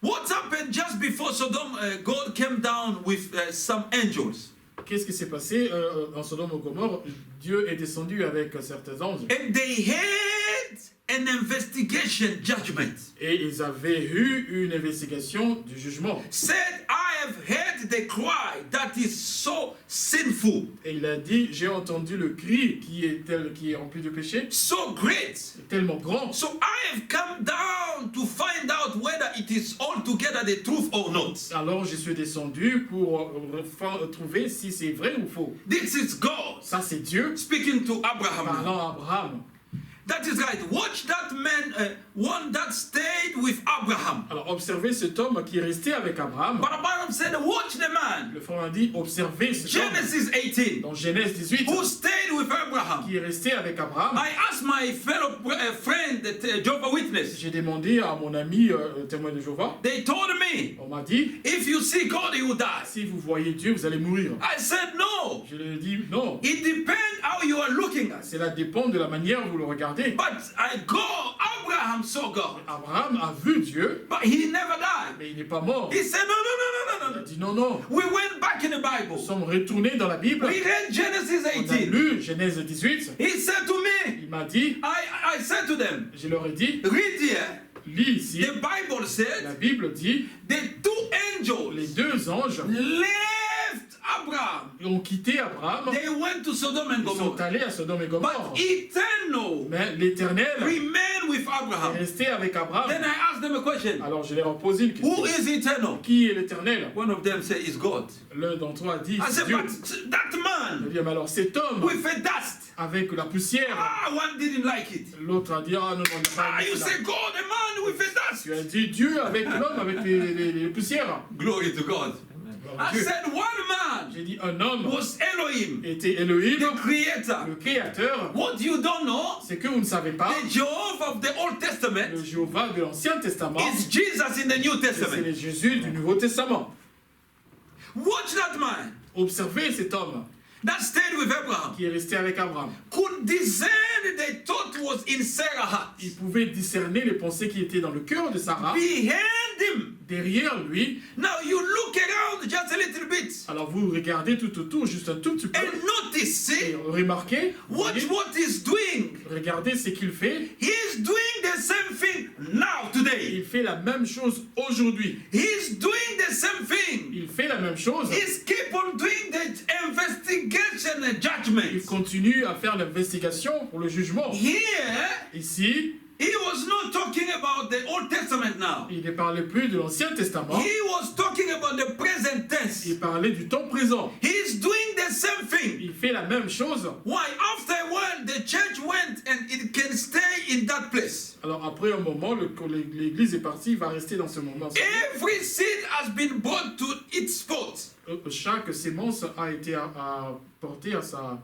What happened just before Sodom? God came down with some angels. Qu'est-ce qui s'est passé dans Sodome et Gomorrhe? Dieu est descendu avec certains anges. And they had an investigation judgment. Et ils avaient eu une investigation du jugement. Said, I have heard heard the cry that is so sinful, Et il a dit, j'ai entendu le cri qui est rempli de péché, so great. tellement grand. So I have come down to find out whether it is altogether the truth or not. Alors je suis descendu pour trouver si c'est vrai ou faux. This is God Ça c'est Dieu speaking to Abraham. parlant à Abraham. That is right. Watch that man, one that stayed with Abraham. Alors observez cet homme qui est resté avec Abraham. But Abraham said, watch the man. Le frère a dit, observez cet homme Genesis 18. dans Genèse 18 Who stayed with Abraham. qui est resté avec Abraham. I asked my fellow friend, the Jehovah Witness. J'ai demandé à mon ami témoin de Jéhovah, They told me, on m'a dit, if you see God, you will die. si vous voyez Dieu, vous allez mourir. I said, no. Je lui ai dit, non, It depends how you are looking at it. cela dépend de la manière dont vous le regardez. But Abraham saw God. Abraham a vu Dieu, But he never died. mais il n'est pas mort. He said, no, no, no, no, Il no, a no. dit non, non. We went back in the Bible. Nous sommes retournés dans la Bible. We read Genesis On a 18. lu Genèse 18. He said to me, Il m'a dit, I said to them, je leur ai dit, read here. lis ici. The Bible La said Bible dit, the two les angels deux anges left Abraham. ont quitté Abraham. They went to Sodom and Ils sont Gomorrah. allés à Sodome et Gomorrhe. But eternal Mais l'Éternel remained with est Abraham. resté avec Abraham. Then I asked them a question. Alors je leur ai posé une Who question. is eternal? Qui est l'Éternel? One of them said, is God. L'un d'entre eux a dit, I c'est said, Dieu. but that Il a man dit, mais alors cet homme with a dust. avec la poussière. One didn't like it. L'autre a dit, ah non, non, il n'a pas aimé You cela. say God, a man with a dust. Tu as dit Dieu avec l'homme avec les poussières. Glory to God. Alors, I Dieu. said one man J'ai dit un homme was Elohim, était Elohim, the creator. le créateur. What you don't know, C'est que vous ne savez pas, the Jehovah of the Old le Testament Jéhovah de l'Ancien Testament, is Jesus in the New c'est Testament. le Jésus du Nouveau Testament. Watch that man Observez cet homme that stayed with Abraham. qui est resté avec Abraham. Could discern the thought was in Sarah's heart. Il pouvait discerner les pensées qui étaient dans le cœur de Sarah. Behind him. Derrière lui, Now you look around just a little bit alors vous regardez tout autour, juste un tout petit peu, and notice, see, et remarquez, watch what he's doing. regardez ce qu'il fait. He's doing the same thing now, today. Il fait la même chose aujourd'hui. He's doing the same thing. Il fait la même chose. He's keep on doing the investigation and Il judgment. continue à faire l'investigation pour le jugement. Here, Ici, he was not talking about the Old Testament now. il ne parlait plus de l'Ancien Testament. He was talking about the present tense. Il parlait du temps présent. He's doing the same thing. Il fait la même chose. Why? After a while, the church went and it can stay in that place. Alors après un moment, l'Église est partie, il va rester dans ce moment. Every seed has been brought to its spot. Chaque sémence a été apportée à sa...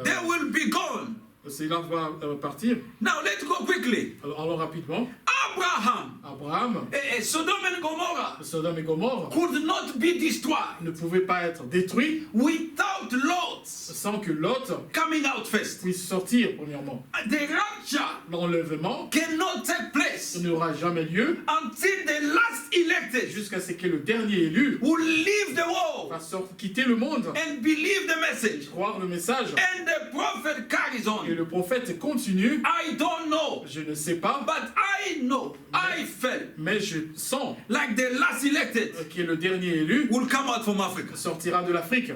They will be gone. Cela va partir. Now let's go quickly. Alors allons rapidement. Abraham, Abraham, Sodom and Gomorrah Sodome et Gomorre could not be destroyed ne pouvaient pas être détruits without Lot sans que Lot coming out first. puisse sortir premièrement. The rapture L'enlèvement cannot take place n'aura jamais lieu until the last elected jusqu'à ce que le dernier élu will leave the world va quitter le monde, and believe the message. croire le message. And the prophet carries Et on. le prophète continue. I don't know, Je ne sais pas, but I know, I felt mais je sens like the last elected que le dernier élu will come out from Africa. sortira de l'Afrique.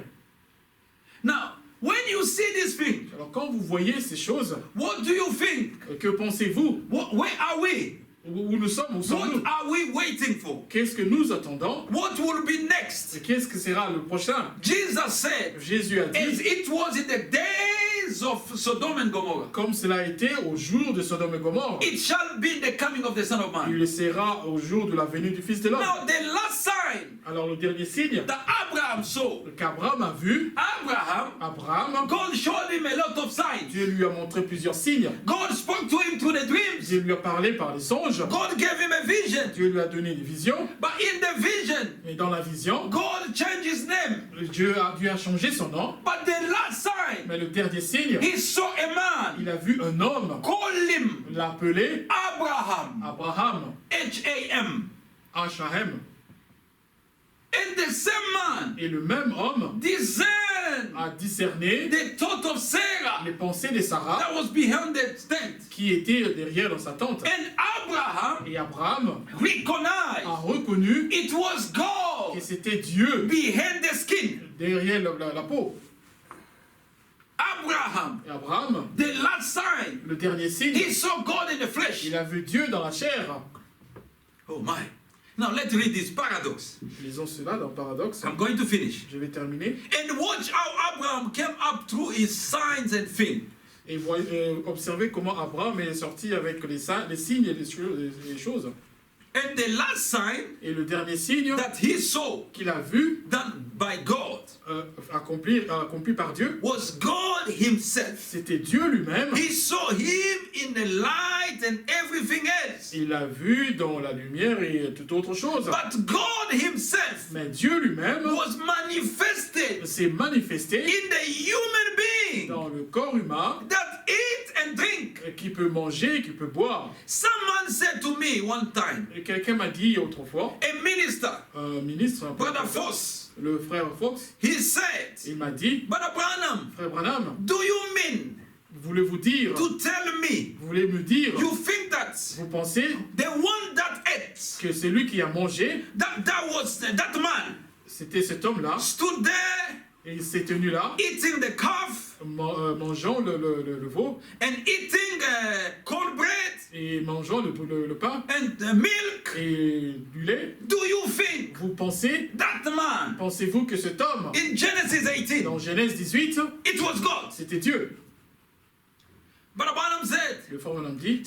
Now, when you see this thing, Alors quand vous voyez ces choses, what do you think? que pensez-vous? Where are we? Où nous sommes? Où sommes-nous? What are we waiting for? Qu'est-ce que nous attendons? What will be next? Qu'est-ce que sera le prochain? Jesus said, Jésus a as dit, it was in the days of Sodom and Gomorrah, comme cela a été au jour de Sodome et Gomorre, it shall be in the coming of the Son of Man. il le sera au jour de la venue du Fils de l'homme. Now, the last sign Alors le dernier signe that Abraham saw, qu'Abraham a vu, Abraham, God showed him a lot of signs. Dieu lui a montré plusieurs signes. God spoke to him through the dreams. Dieu lui a parlé par les songes. God gave him a vision. Dieu lui a donné des visions. But in the vision, Et dans la vision, God changed his name. Dieu a changé son nom. But the last sign, Mais le dernier signe, he saw a man, il a vu un homme called him l'appelé Abraham, Abraham, H-A-M. H-A-M. And the same man Et le même homme discerned à discerner the thought of Sarah les pensées de Sarah that was behind the tent. qui étaient derrière dans sa tente. And Abraham Et Abraham recognized a reconnu it was que God c'était Dieu behind the skin. derrière la peau. Abraham, Et Abraham, the last sign, le dernier signe, he saw God in the flesh. il a vu Dieu dans la chair. Oh my. Now let's read this paradox. Lisons cela dans Paradoxe. I'm going to finish. Je vais terminer. And watch how Abraham came up through his signs and things. Et observez comment Abraham est sorti avec les signes et les choses. And the last sign Et le dernier signe that he saw qu'il a vu done by God accompli par Dieu, was God himself. c'était Dieu lui-même. He saw him in the light and everything else. Il l'a vu dans la lumière et toute autre chose. But God himself Mais Dieu lui-même was manifested s'est manifesté in the human being dans le corps humain that eat and drink. qui peut manger, qui peut boire. Someone said to me one time, Et quelqu'un m'a dit autrefois, a minister, un ministre, un Brother pasteur, Foss, le frère Fox, he said, il m'a dit, Brother Branham, frère Branham, do you mean voulez-vous dire, to tell me vous voulez me dire, you think that vous pensez the one that ate, que c'est lui qui a mangé, that man c'était cet homme-là, stood there et il s'est tenu là, eating the calf mangeant le veau, and eating cornbread et mangeant le pain, and milk? et du lait. Do you think Vous pensez-vous que cet homme, in Genesis 18, dans Genèse 18, it was God? c'était Dieu? But Abraham said, Le frère Branham dit,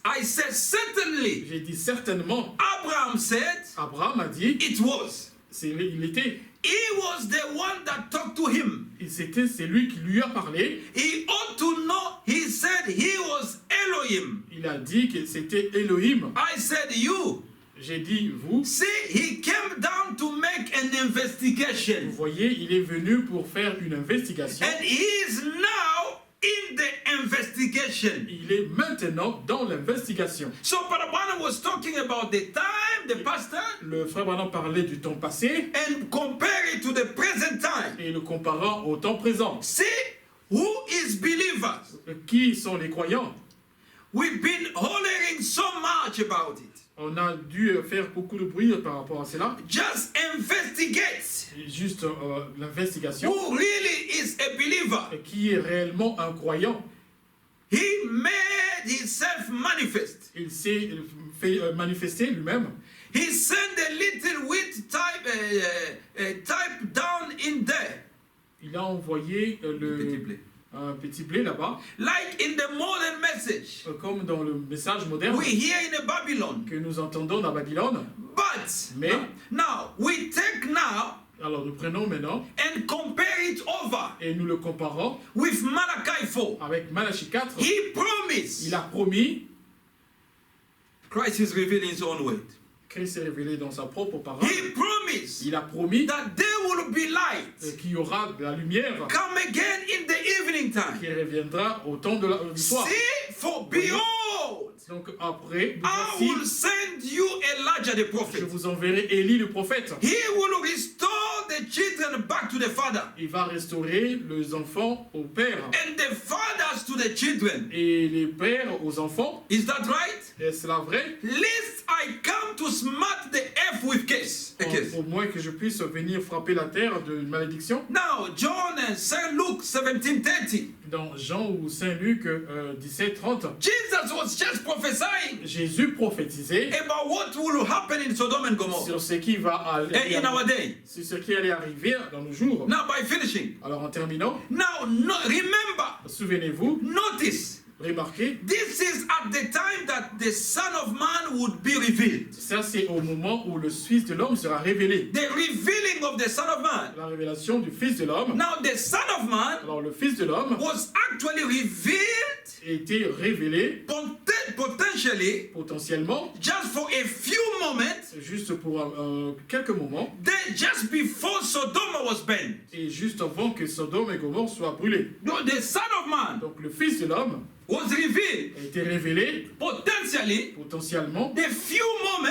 I said certainly. j'ai dit certainement. Abraham said, Abraham a dit, it was. il était, He was the one that talked to him. c'est lui qui lui a parlé. He ought to know, he said he was Elohim. Il a dit que c'était Elohim. I said you. J'ai dit vous. See, he came down to make an Vous investigation. voyez, il est venu pour faire une investigation. And he is now in the investigation. Il est maintenant dans l'investigation. So Brother Branham was talking about the time, the past time, Le frère Branham parlait du temps passé and compare it to the present time. et le comparant au temps présent. See, who is believers? Qui sont les croyants? We've been hollering so much about it. On a dû faire beaucoup de bruit par rapport à cela. Just investigate Juste l'investigation. who really is a believer. Qui est réellement un croyant? He made himself manifest. Il s'est fait manifester lui-même. He sent a little wheat type down in there. Il a envoyé un petit blé là-bas, Like in the modern message comme dans le message moderne we hear in Babylon. que nous entendons dans Babylone. But Mais- now we take now Alors nous prenons maintenant and compare it over et nous le comparons with Malachi 4. avec Malachie 4. He promised. Il a promis, Christ is revealing his own word. Christ s'est révélé dans sa propre parole. He promised Il a promis that there will be light qu'il y aura de la lumière come again in the evening time. qui reviendra au temps du soir. See, for behold, Donc après, I voici, will send you Elijah the je prophet. vous enverrai Élie le prophète. He will restore the children back to the father, Il va restaurer les enfants au père and the fathers to the children. et les pères aux enfants. Is that right? Est cela vrai? Lest I come to smite the earth with case. A case. Au moins que je puisse venir frapper la terre d'une malédiction. Now, John and St. Luke 17:30. Dans Jean ou Saint Luc 17:30, Jesus was just prophesying Jésus prophétisait about what will happen in Sodom and Gomorrah sur ce qui va aller, in our day. sur ce qui allait arriver dans nos jours. Now, by finishing, Alors en terminant, now remember, souvenez-vous, notice, remarquez, this is at the time that the Son of Man would be revealed. ça c'est au moment où le Fils de l'homme sera révélé. The revealing of the Son of Man. La révélation du Fils de l'homme. Now, the Son of Man Alors le Fils de l'homme was actually revealed a été révélé spontaneously said potentially, Potentiellement, just for a few moments, juste pour quelques moments, then just before Sodom was burned, et juste avant que Sodome et Gomorrhe soient brûlés. the Son of Man Donc le Fils de l'homme was revealed a été révélé potentially potentiellement the few moments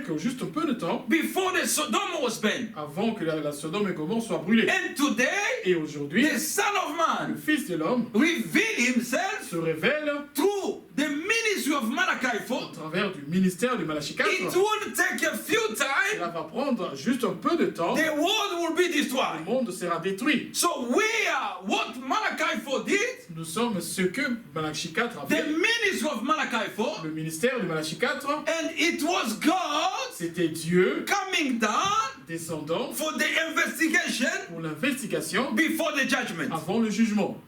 dans juste un peu de temps before the Sodom was burned. avant que la Sodome et Gomorrhe soient brûlées. And today, Et aujourd'hui, the Son of le Man Fils de l'homme revealed himself se révèle through the ministry of Malachi au 4. travers du ministère du Malachie 4. It will take a few time, Cela va prendre juste un peu de temps. the world will be Le destroyed. monde sera détruit. So we are what Malachi 4 did, Nous sommes ce que Malachie 4 a the fait. ministry of Malachi 4, Le ministère du Malachie 4, and it was God c'était Dieu coming down descendant for the investigation pour l'investigation before the judgment. avant le jugement.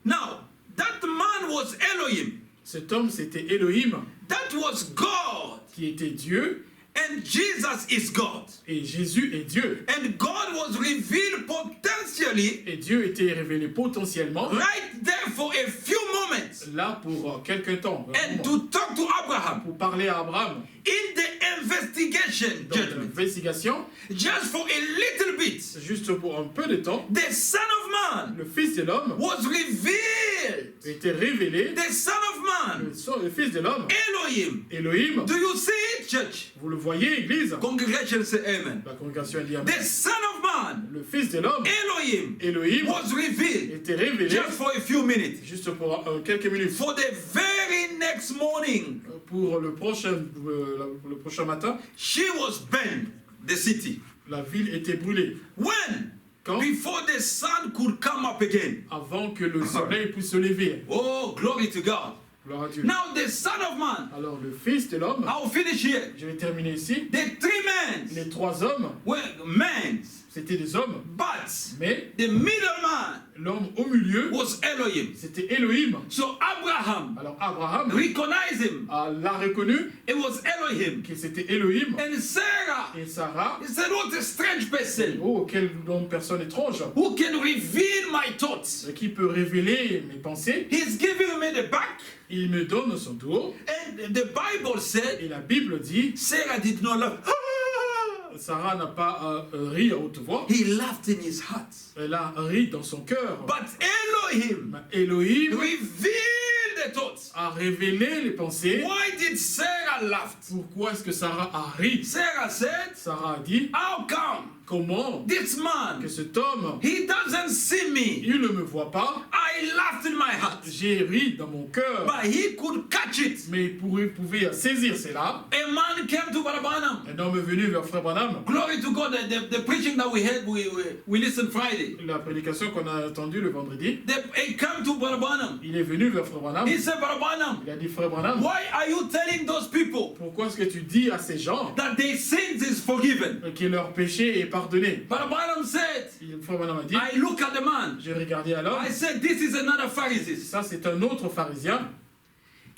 Now, that man was Elohim, Cet homme, c'était Elohim, that was God, qui était Dieu, and Jesus is God. et Jésus est Dieu. And God was revealed potentially Et Dieu était révélé potentiellement right there for a few moments là pour quelque temps, un and moment, to talk to Abraham pour parler à Abraham in the investigation dans judgment. l'investigation, Just for a little bit, juste pour un peu de temps. the Son of Man Le Fils de l'homme was revealed. était révélé, The Son of Man, le Fils de l'homme, Elohim. Elohim. Do you see it, church? Vous le voyez, Église? Congregation say amen. La congrégation dit Amen. The Son of Man, Le Fils de l'homme, Elohim, Elohim, was revealed était révélé just for a few minutes. juste pour quelques minutes. For the very next morning, Pour le prochain matin, she was burned, the city. la ville était brûlée. When? Quand? Before the sun could come up again. Avant que le soleil puisse se lever. Oh, glory to God. Gloire à Dieu. Now the Son of Man, Alors le Fils de l'homme, I'll finish here. je vais terminer ici. The three men Les trois hommes, were men, c'était des hommes, but mais the middle man l'homme au milieu, was Elohim. c'était Elohim. So Abraham Alors Abraham recognized him. l'a reconnu, It was Elohim. que c'était Elohim. And Sarah, Et Sarah, he said, what a strange person oh, quelle personne étrange, who can reveal my thoughts. qui peut révéler mes pensées. He's giving me the back. Il me donne son dos. And the Bible said, Et la Bible dit, Sarah did not laugh. Sarah n'a pas ri à haute voix. He laughed in his heart. Elle a ri dans son cœur. But Elohim Mais Elohim revealed the thoughts. a révélé les pensées. Why did Sarah laugh? Pourquoi est-ce que Sarah a ri? Sarah said, Sarah a dit, how come comment this que man, cet homme, he doesn't see me? il ne me voit pas. I laughed in my heart. J'ai ri dans mon cœur. But he could catch it. Mais il pouvait saisir cela. A man came to Barabanam. Un homme est venu vers Frère Branham. Glory to God, the preaching that we had, we listened Friday. La prédication qu'on a entendue le vendredi, He came to Barabanam. il est venu vers Frère Branham. He said, Barabanam, Il a dit, Frère Branham, why are you telling those people pourquoi est-ce que tu dis à ces gens that their sins is forgiven? que leur péché est pardonné? Barabanam said, Frère Branham a dit, I look at the man. j'ai regardé à l'homme, I said, this is another Pharisee. ça c'est un autre pharisien,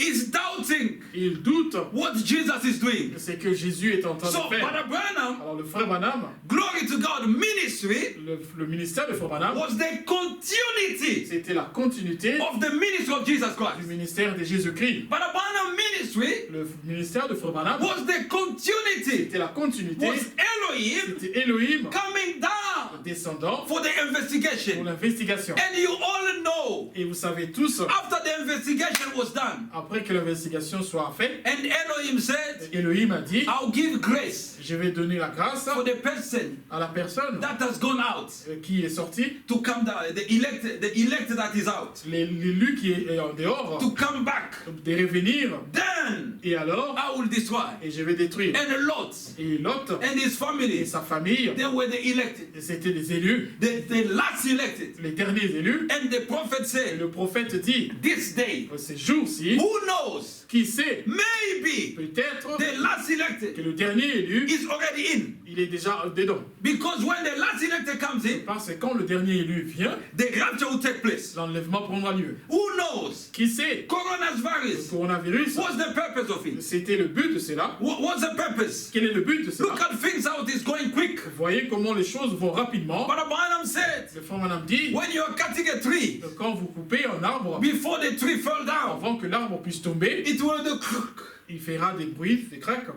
He's doubting il doute what Jesus is doing. c'est que Jésus est en train So, de faire. Barabanam, Alors le Frère Branham, glory to God, ministry le ministère de Frère Branham, was the continuity c'était la continuité of the ministry of Jesus du Christ. ministère de Jésus-Christ. Barabanam ministry Le ministère de Frère Branham, was the continuity, c'était la continuité, was Elohim c'était Elohim coming down descendant for the pour investigation. l'investigation. And you all know, Et vous savez tous, after the investigation was done, après que l'investigation soit faite, and Elohim said, Elohim a dit, I'll give grace je vais donner la grâce for the person à la personne that has gone out qui est sortie, to come down, the elect that is out, l'élu qui est en dehors, to come back. de revenir. Then Et alors, I will destroy. et je vais détruire. And Lot Et Lot and his et family, sa famille, they were the elected, c'était des élus, the last elected. les derniers élus. And the prophet Et said, le prophète dit, this day, ces jours-ci, who knows, qui sait, maybe peut-être the last que elected le dernier élu is is already in. Il est déjà dedans. Because when the last elector comes in, Parce que quand le dernier élu vient, the rapture will take place. l'enlèvement prendra lieu. Who knows? Qui sait? Le Coronavirus. coronavirus, What's the purpose of it? c'était le but de cela. What's the purpose? Quel est le but de cela? Look at things how it is going quick. Vous voyez comment les choses vont rapidement. But Branham said, Le frère Madame dit, when you are cutting a tree, quand vous coupez un arbre, before the tree fall down, avant que l'arbre puisse tomber, it will do crack. il fera des bruits, des craques.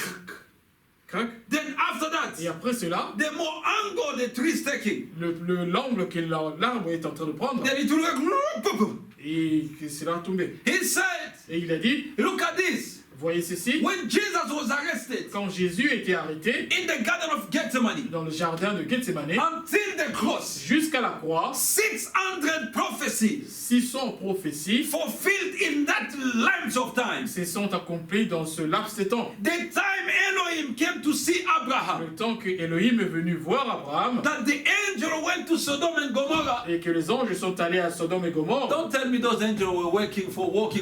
Crac. Then after that, Et après cela, the more angle the tree is taking, l'angle que l'arbre est en train de prendre, then it will go. et que cela a tombé. He said, Et il a dit, look at this. voyez ceci, When Jesus was arrested quand Jésus était arrêté in the Garden of Gethsemane dans le jardin de Gethsemane, until the cross, jusqu'à la croix, 600 prophecies 600 prophéties fulfilled in that lapse of time. se sont accomplies dans ce laps de temps. The time Elohim came to see Abraham, Le temps que Elohim est venu voir Abraham that the angel went to Sodom and Gomorrah. et que les anges sont allés à Sodome et Gomorre, Don't tell me those angels were walking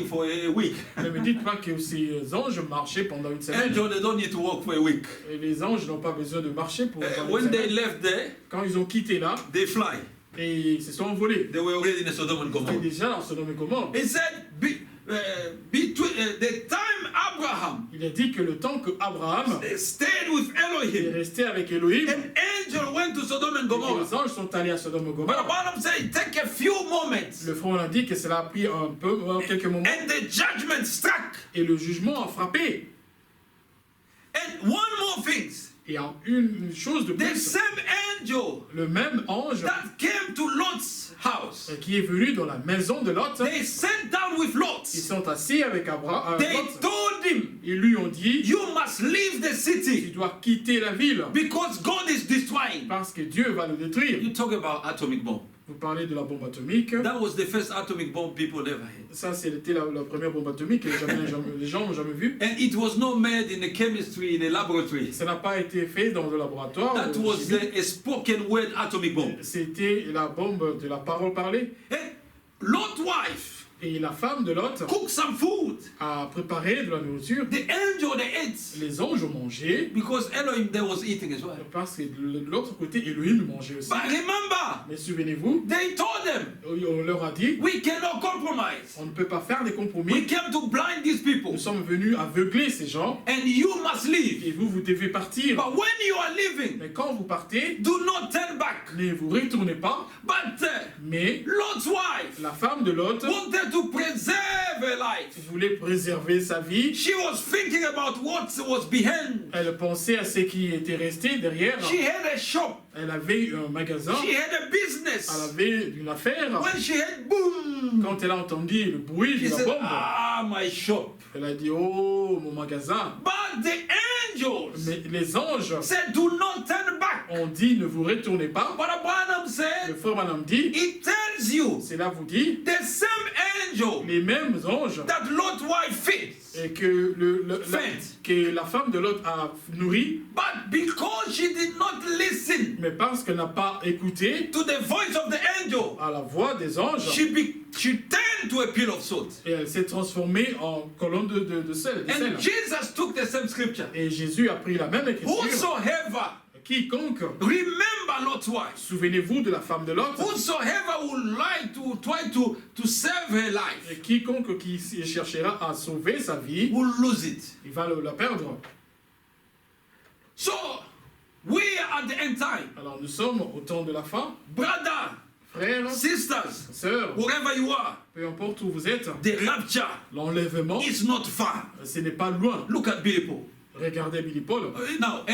for a week. ne me dites pas que ces anges marchaient pendant une semaine. Angels, they don't need to walk for a week. Et les anges n'ont pas besoin de marcher pour pendant une When they semaine. left there, Quand ils ont quitté là, they fly. et ils se sont envolés. They were already in Sodom and Ils Gomorrah. étaient déjà dans Sodome et Gomorre. He said, between the time Abraham Il a dit que le temps que Abraham stayed with est Elohim, resté avec Elohim, an angel went to Sodom and et que Gomorrah. les anges sont allés à Sodome et But Gomorre, Abraham said, it take a few moments, le frère a dit que cela a pris un peu, quelques moments, and the judgment struck. et le jugement a frappé. And one more thing, Et en une chose de the plus, same angel le même ange that came to Lot's house, qui est venu dans la maison de Lot, they sat down with Lot. ils sont assis avec Abraham. They Lot. told him, Ils lui ont dit, you must leave the tu city dois quitter la ville because God is destroying. parce que Dieu va le détruire. You talk about atomic bomb. Vous parlez de la bombe atomique. That was the first atomic bomb people ever had. Ça, c'était la première bombe atomique que les gens n'ont jamais vue. And it was not made in the chemistry, in a laboratory. Ça n'a pas été fait dans le laboratoire. That was a spoken word atomic bomb. C'était la bombe de la parole parlée. And Lot's wife Et la femme de Lot cooked some food. a préparé de la nourriture. The angel, they ate. Les anges ont mangé Because Elohim there was eating as well. parce que de l'autre côté, Elohim mangeait aussi. But remember, Mais souvenez-vous, they told them, on leur a dit, we cannot compromise. on ne peut pas faire des We compromis. came to blind these people. Nous sommes venus aveugler ces gens And you must leave. et vous, vous devez partir. But when you are leaving, Mais quand vous partez, do not turn back. ne vous retournez pas. But Mais Lot's wife la femme de Lot wanted to preserve her life. voulait préserver sa vie. She was thinking about what was behind. Elle pensait à ce qui était resté derrière. She had a shop. Elle avait un magasin. She had a Elle business. avait une affaire. When she had boom, Quand elle a entendu le bruit she de la said, bombe, ah, my shop. elle a dit, oh, mon magasin. But the angels Mais les anges said, do not turn back. ont dit, ne vous retournez pas. But Abraham Le said, frère Madame dit, it tells you cela vous dit, the same angel les mêmes anges that Lot's wife feeds. et que, Fait. que la femme de Lot a nourri, But because she did not listen mais parce qu'elle n'a pas écouté to the voice of the angel, à la voix des anges, she turned to a pill of salt. et elle s'est transformée en colonne de sel. de sel. And Jesus took the same scripture. Et Jésus a pris la même écriture. Whosoever, Quiconque, remember Lot's wife. souvenez-vous de la femme de Lot, Whosoever would like to try to save her life et quiconque qui cherchera à sauver sa vie, will lose it. il va la perdre. So, we are at the end time. Alors nous sommes au temps de la fin. Brother, Frères, sisters, sœurs, wherever you are, peu importe où vous êtes, the rapture l'enlèvement, is not far. ce n'est pas loin. Look at Billy Paul. Regardez Billy Paul. Now,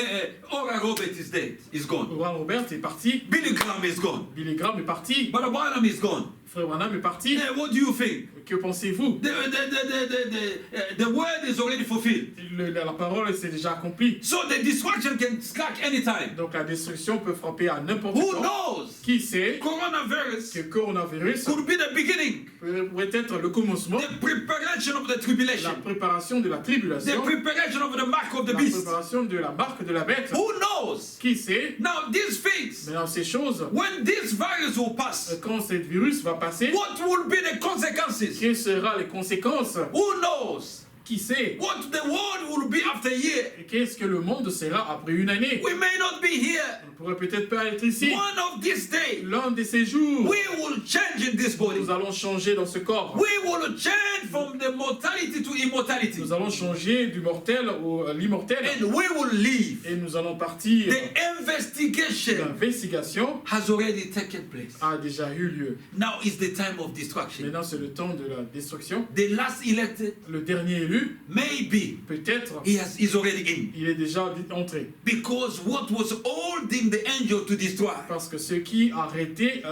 Oral Robert is dead. He's gone. Oral Robert est parti. Billy Graham is gone. Billy Graham est parti. Brother Branham is gone. Frère Branham est parti. What do you think? Que pensez-vous? The word is already fulfilled. La parole s'est déjà accomplie. So the destruction can strike anytime. Donc la destruction peut frapper à n'importe Who quand. knows? Qui sait Coronavirus que le coronavirus could be the beginning. pourrait être le commencement, The preparation of the la tribulation. préparation de la The tribulation, preparation of the mark of the la beast. préparation de la marque de la bête. Who knows? Qui sait? Now these things, Maintenant ces choses, when this virus will pass, quand ce virus va passer, what will be the consequences? quelles seront les conséquences? Who knows? Qui sait? what the world will be after a year? Et qu'est-ce que le monde sera après une année? We may not be here. On ne pourrait peut-être pas être ici. One of these days, L'un de ces jours, we will change in this body. nous allons changer dans ce corps. We will change from the mortality to immortality. Nous allons changer du mortel à l'immortel. And we will live. Et nous allons partir. The investigation L'investigation has already taken place. a déjà eu lieu. Now is the time of destruction. Maintenant, c'est le temps de la destruction. The last elected, Le dernier élu, maybe peut-être, is already in. il est déjà entré. Because what was holding the angel to destroy, Parce que ce qui arrêtait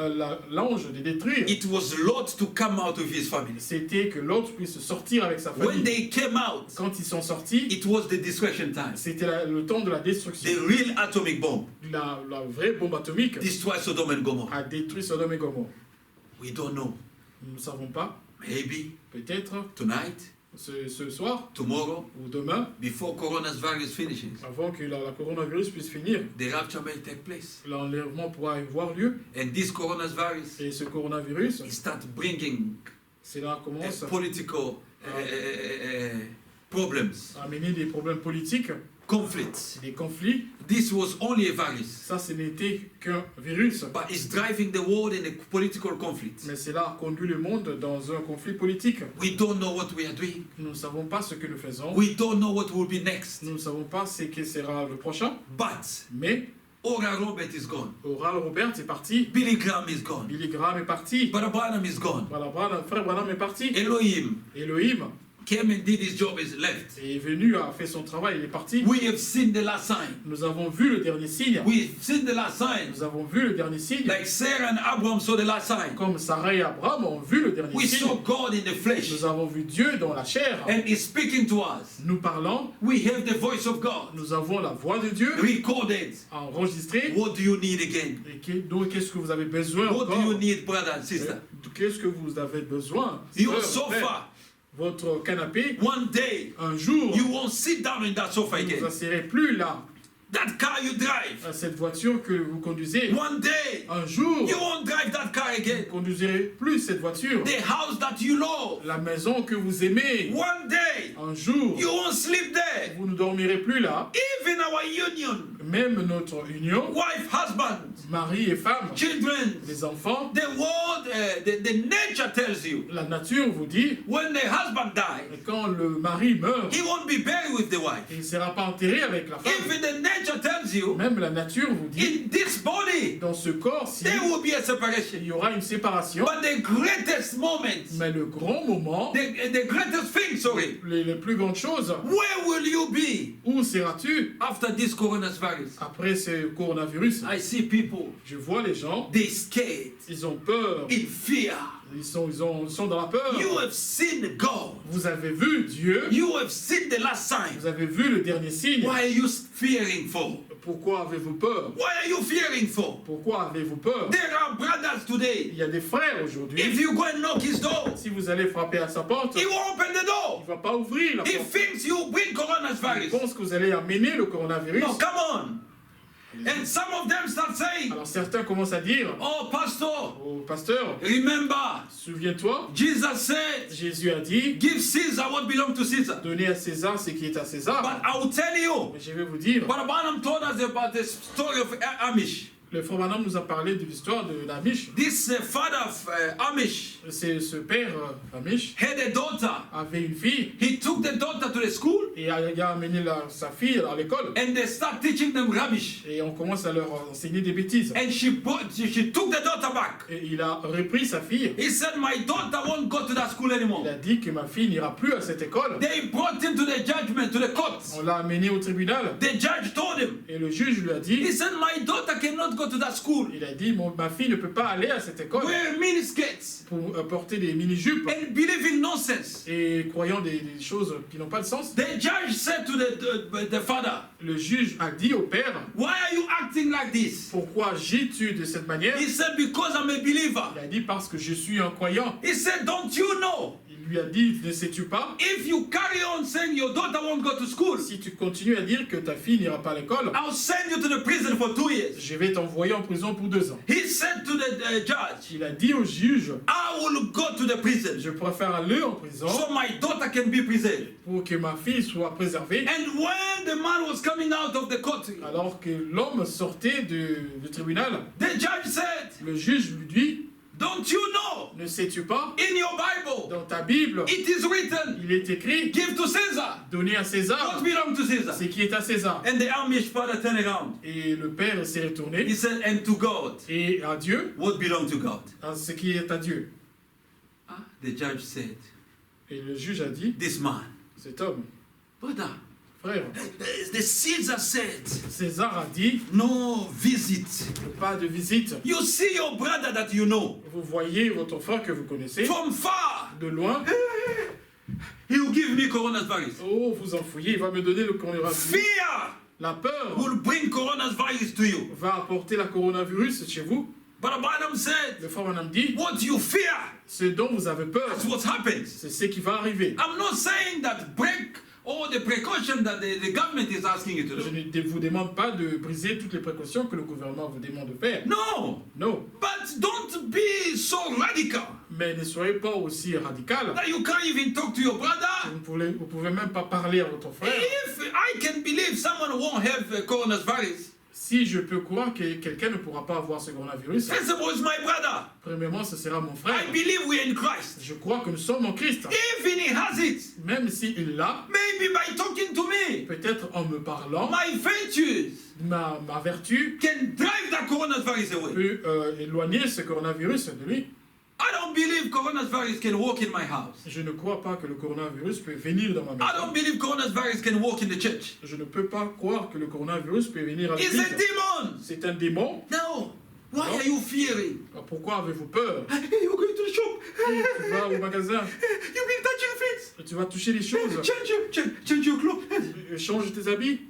l'ange de détruire, it was Lot to come out of his family. c'était que l'autre puisse sortir avec sa When famille. they came out, Quand ils sont sortis, it was the destruction time. c'était le temps de la destruction. The real atomic bomb La vraie bombe atomique destroyed Sodom and Gomorrah. a détruit Sodome et Gomorrhe. We don't know. Nous ne savons pas. Maybe Peut-être tonight, ce soir tomorrow, ou demain, before coronavirus finishes, avant que la coronavirus puisse finir, the rapture may take place. l'enlèvement pourra avoir lieu. And this coronavirus, Et ce coronavirus, it start bringing cela commence political problems, à amener des problèmes politiques, conflicts. des conflits. This was only a virus, Ça, ce n'était qu'un virus. but it's driving the world in a political conflict. Mais cela conduit le monde dans un conflit politique. We don't know what we are doing. Nous ne savons pas ce que nous faisons. We don't know what will be next. Nous ne savons pas ce que sera le prochain. But Mais Oral Robert is gone. Oral Robert est parti. Billy Graham is gone. Billy Graham est parti. Brother Branham is gone. Frère Branham est parti. Elohim Elohim came and did his job, is left. est venu, a fait son travail, il est parti. We have seen the last sign. Nous avons vu le dernier signe. We've seen the last sign. Nous avons vu le dernier signe. Like Sarah and Abraham saw the last sign. Comme Sarah et Abraham ont vu le dernier We signe. saw God in the flesh. Nous avons vu Dieu dans la chair. And He's speaking to us. Nous parlons. We have the voice of God Nous avons la voix de Dieu recorded. enregistrée. What do you need again? Et donc, qu'est-ce que vous avez besoin What do encore? you need, brother and sister? Qu'est-ce que vous avez besoin? Your Sœur, frère? sofa. Votre canapé, One day, un jour, you won't sit down in that sofa vous ne vous again. asserez plus là, That car you drive. à cette voiture que vous conduisez. One day, Un jour, you won't drive that car vous again. ne conduirez plus cette voiture. The house that you love. La maison que vous aimez. One day, Un jour, you won't sleep there. vous ne dormirez plus là. Even our union, Même notre union, wife, husband, mari et femme, children, les enfants, the world, the nature tells you la nature vous dit, when the husband dies, quand le mari meurt, he won't be buried with the wife. il ne sera pas enterré avec la femme. Even the nature tells you Même la nature vous dit, in this body dans ce corps-ci, there will be a il separation. y aura une séparation. But the greatest moment, Mais le grand moment, the greatest thing, sorry, les plus grandes choses, where will you be où seras-tu after this coronavirus? après ce coronavirus? I see people, Je vois les gens, they scared, ils ont peur, in fear. ils sont dans la peur. You have seen God. Vous avez vu Dieu, You have seen the last sign. vous avez vu le dernier signe. Why are you fearing for? Pourquoi avez-vous peur? What are you fearing for? Pourquoi avez-vous peur? There are brothers today. Il y a des frères aujourd'hui. If you go and knock his door, Si vous allez frapper à sa porte, he il will open the door. ne va pas ouvrir la He porte. thinks you bring Il coronavirus. pense que vous allez amener le coronavirus. No, come on. And some of them start saying, Alors certains commencent à dire oh, pastor, au pasteur, remember, souviens-toi, Jesus said, Jésus a dit, give Caesar what belongs to Caesar. donnez à César ce qui est à César. But I will tell you, Mais je vais vous dire, Brother Branham told us about the story of Amish. le frère Branham nous a parlé de l'histoire de l'Amish. This father of Amish Ce père Amish had a daughter. avait une fille He took the daughter to the school et a amené sa fille à l'école. and they start teaching them rubbish. Et on commence à leur enseigner des bêtises. And she took the daughter back. Et il a repris sa fille. He said, my daughter won't go to that school Il anymore. a dit que ma fille n'ira plus à cette école. They brought him to the judgment, to the court. On l'a amené au tribunal. The judge told him, Et le juge lui a he dit, said, my daughter cannot go to that school. il a dit, ma fille ne peut pas aller à cette école Wear miniskirts pour porter des mini-jupes and believe in nonsense. et croyant des choses qui n'ont pas de sens. The judge said to the father, Le juge a dit au père, why are you acting like this? pourquoi agis-tu de cette manière? He said, because I'm a believer. Il a dit, parce que je suis un croyant. He said, don't you know Il Il lui a dit, ne sais-tu pas, if you carry on saying your daughter won't go to school, si tu continues à dire que ta fille n'ira pas à l'école, I'll send you to the prison for 2 years. je vais t'envoyer en prison pour 2 ans. He said to the judge, Il a dit au juge, I will go to the prison je préfère aller en prison so my daughter can be preserved. pour que ma fille soit préservée. And when the man was coming out of the court, Alors que l'homme sortait du tribunal, the judge said, le juge lui dit, don't you know, ne sais-tu pas, in your Bible, dans ta Bible, it is written, il est écrit, give to Caesar donner à what César belongs to Caesar. ce qui est à César. And the Amish father turned around. Et le père s'est He retourné, said, and to God, et à Dieu, what belongs to God? à ce qui est à Dieu. The judge said, Et le juge a dit, this man, cet homme, brother, frère, the Caesar said, César a dit, no visit. pas de visite. You see your brother that you know Vous voyez votre frère que vous connaissez, from far. de loin, He will give me coronavirus. oh, vous en fouillez, il va me donner le coronavirus. Fear La peur will bring coronavirus to you. va apporter la coronavirus chez vous. But Branham said, Le frère Branham dit, what you fear, ce dont vous avez peur, that's what happens. c'est ce qui va arriver. I'm not saying that break all the precaution that the government is asking you to Je do. ne vous demande pas de briser toutes les précautions que le gouvernement vous demande de faire. No, Non, but don't be so radical mais ne soyez pas aussi radical. that you can't even talk to your brother. Vous pouvez même pas parler à votre frère. If I can believe someone won't have coronavirus, Si je peux croire que quelqu'un ne pourra pas avoir ce coronavirus, first of all, it's my brother. premièrement, ce sera mon frère. I believe we're in Christ. Je crois que nous sommes en Christ. Even he has it, Même s'il l'a, maybe by talking to me, peut-être en me parlant, my virtues ma vertu can drive that coronavirus away. peut éloigner ce coronavirus de lui. I don't believe coronavirus can walk in my house. Je ne crois pas que le coronavirus peut venir dans ma I maison. don't believe coronavirus can walk in the church. Je ne peux pas croire que le coronavirus peut venir à It's l'église. a demon. C'est un démon. No. Why No. are you fearing? Alors pourquoi avez-vous peur? You're going to the shop. Tu vas au magasin, You've been touching things. tu vas toucher les choses, Change your clothes. change tes habits.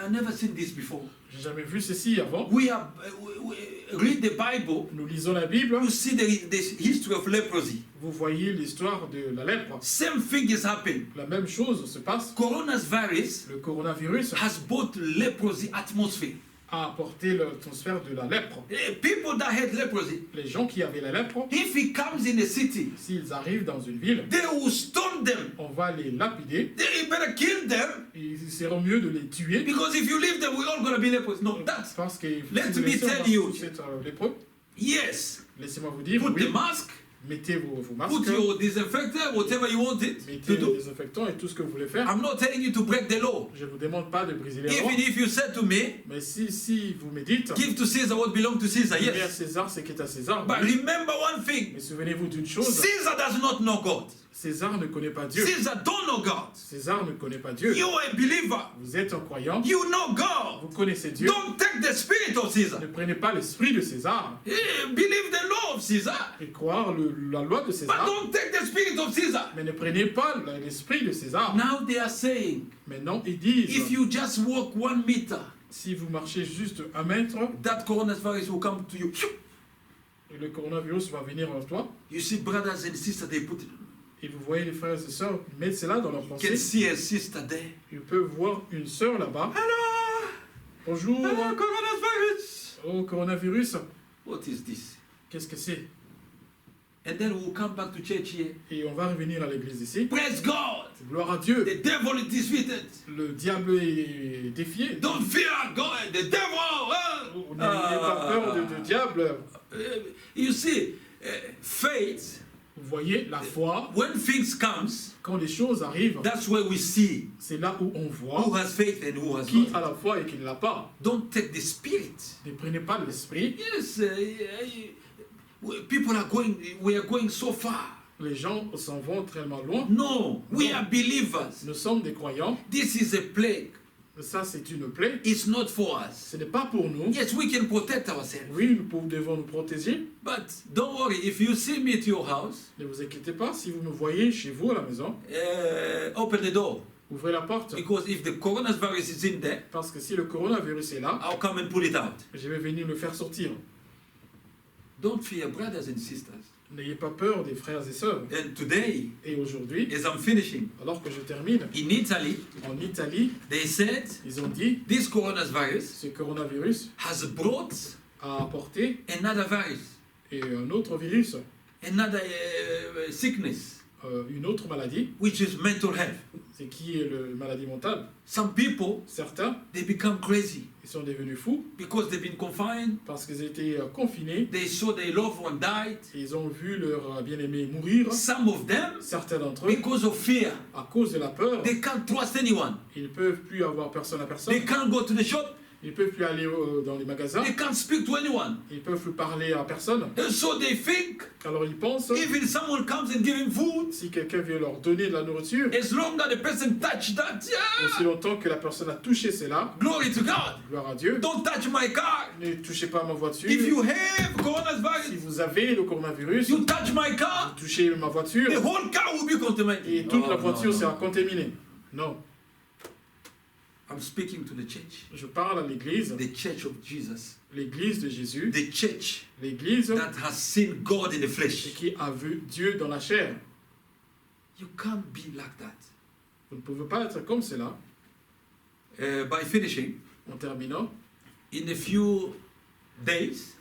I've never seen this before. J'ai jamais vu ceci avant. We read the Bible. Nous lisons la Bible, You see the history of leprosy. vous voyez l'histoire de la lèpre. Same thing is happening. La même chose se passe. Coronavirus Le coronavirus has both leprosy atmosphere. a apporté l'atmosphère de la lèpre. People that had leprosy, Les gens qui avaient la lèpre, if he comes in a city, s'ils arrivent dans une ville, they will stone them. on va les lapider. They better kill them, Il sera mieux de les tuer. because if you leave them, we're all going to be lepers. No, that's... Parce que Let si vous me laissez, on tell va you. tous être lépreux. Yes. Laissez-moi vous dire, Put oui, the mask, mettez vos put masques, your disinfectant, whatever you want it mettez to les do. désinfectants et tout ce que vous voulez faire. I'm not telling you to break the law. Je ne vous demande pas de briser les lois. Even if you said to me, Mais si vous me dites, give to Caesar what belongs to Caesar, donnez à yes. César ce qui est à César, But oui. remember one thing, Mais souvenez-vous d'une chose, Caesar does not know God. César ne connaît pas Dieu. Caesar don't know God. César ne connaît pas Dieu. You are a believer. Vous êtes un croyant, You know God. vous connaissez Dieu. Don't take the spirit of Caesar. Ne prenez pas l'esprit de César Believe the law of Caesar. et croire la loi de But César, don't take the spirit of Caesar. mais ne prenez pas l'esprit de César. Now they are saying, Maintenant, ils disent, if you just walk 1 meter, si vous marchez juste 1 mètre, that coronavirus will come to you. et le coronavirus va venir vers toi, You see brothers and sisters, they put it. et vous voyez les frères et sœurs mettre cela dans leur You can pensée, see a sister there. ils peuvent voir une sœur là-bas. Hello, Bonjour, coronavirus. oh coronavirus, What is this? qu'est-ce que c'est? And then we'll come back to church here. Et on va revenir à l'église ici. Praise God. Gloire à Dieu, The devil is defeated. le diable est défié. Don't fear God. The devil. N'ayez pas peur du diable. You see, faith. Vous voyez, la foi, When things comes, quand les choses arrivent, that's where we see c'est là où on who voit has faith and who has qui a not. la foi et qui ne l'a pas. Don't take the spirit. Ne prenez pas l'esprit. Yes, people are going. We are going so far. Les gens s'en vont tellement loin. No, we No. are believers. Nous sommes des croyants. This is a plague. Ça, c'est une plaie. It's not for us. Ce n'est pas pour nous. Yes, we can protect ourselves. Oui, nous devons nous protéger. But don't worry, if you see me at your house, Ne vous inquiétez pas, si vous me voyez chez vous à la maison, open the door. ouvrez la porte. Because if the coronavirus is in there, Parce que si le coronavirus est là, I'll come and pull it out. je vais venir le faire sortir. Don't fear, brothers and sisters. N'ayez pas peur des frères et sœurs. And today, Et aujourd'hui, as I'm finishing, alors que je termine, in Italy, en Italie, they said ils ont dit this coronavirus ce coronavirus has brought a apporté another virus, un autre virus, another sickness, une autre maladie, which is mental health. c'est qui est la maladie mentale. Some people, Certains, they become crazy ils sont devenus fous because they've been confined. parce qu'ils étaient confinés. They saw their loved one died. Ils ont vu leur bien-aimé mourir. Some of them, Certains d'entre eux, because of fear, à cause de la peur, they can't trust anyone. ils ne peuvent plus avoir personne à personne. They can't go to the shop. Ils ne peuvent plus aller dans les magasins. They can't speak to anyone. Ils ne peuvent plus parler à personne. And so they think, Alors ils pensent, even someone comes and give him food, si quelqu'un vient leur donner de la nourriture, as long as the person touch that, aussi longtemps que la personne a touché cela, glory to God. gloire à Dieu, Don't touch my car. ne touchez pas à ma voiture. If you have Si coronavirus, vous avez le coronavirus, you touch my car, vous touchez ma voiture the whole car will be contaminated. et toute la No, voiture no, sera no. contaminée. Non, I'm speaking to the church, je parle à l'église, the church of Jesus, l'église de Jésus, the church l'église that has seen God in the flesh. qui a vu Dieu dans la chair. You can't be like that. Vous ne pouvez pas être comme cela. By finishing, En terminant, in a few days,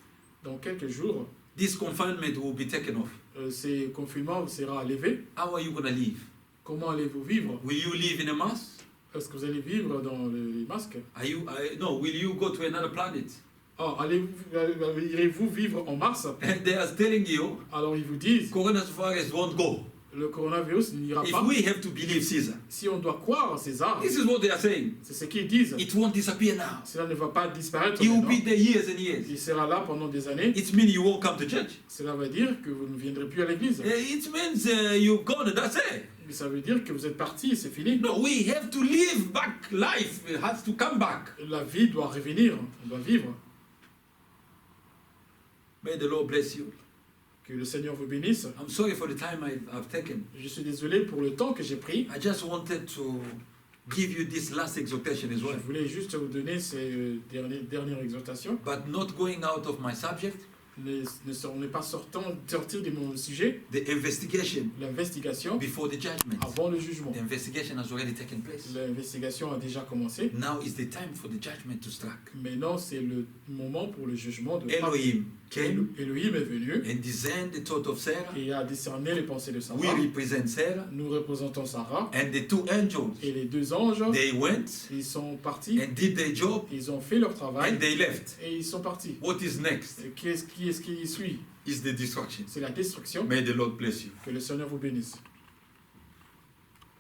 dans quelques jours, this confinement will be taken off. ces confinements sera levé. How are you going to live? Comment allez-vous vivre? Will you live in a mask? Est-ce que vous allez vivre dans les masques? No, will you go to another planet? Oh, irez-vous vivre en Mars? And they are telling you, Alors ils vous disent, coronavirus won't go. le coronavirus n'ira If pas. we have to believe Caesar. Si on doit croire à César, This is what they are saying. c'est ce qu'ils disent. It won't disappear now. Cela ne va pas disparaître It will maintenant. be there years and years. Il sera là pendant des années. It means you won't come to church. Cela va dire que vous ne viendrez plus à l'église. It means you're gone, that's it. Mais ça veut dire que vous êtes parti et c'est fini. No, we have to live back life. It has to come back. La vie doit revenir. On doit vivre. May the Lord bless you. Que le Seigneur vous bénisse. I'm sorry for the time I've taken. Je suis désolé pour le temps que j'ai pris. I just wanted to give you this last exhortation as well. Je voulais juste vous donner ces dernières exhortations. But not going out of my subject, On n'est pas sorti de mon sujet, the investigation l'investigation, before the judgment. avant le jugement. The investigation has already taken place. L'investigation a déjà commencé. Now is the time for the judgment to strike. Maintenant, c'est le moment pour le jugement de Elohim came Elohim est venu and discerned the thought of Sarah. et a décerné les pensées de We Sarah. represent Sarah. Nous représentons Sarah. And the two angels, Et les deux anges, they went ils sont partis, and did their job ils ont fait leur and travail they left. et ils sont partis. What is next Et qui est-ce qui suit? is the destruction. C'est la destruction. May the Lord bless you. Que le Seigneur vous bénisse.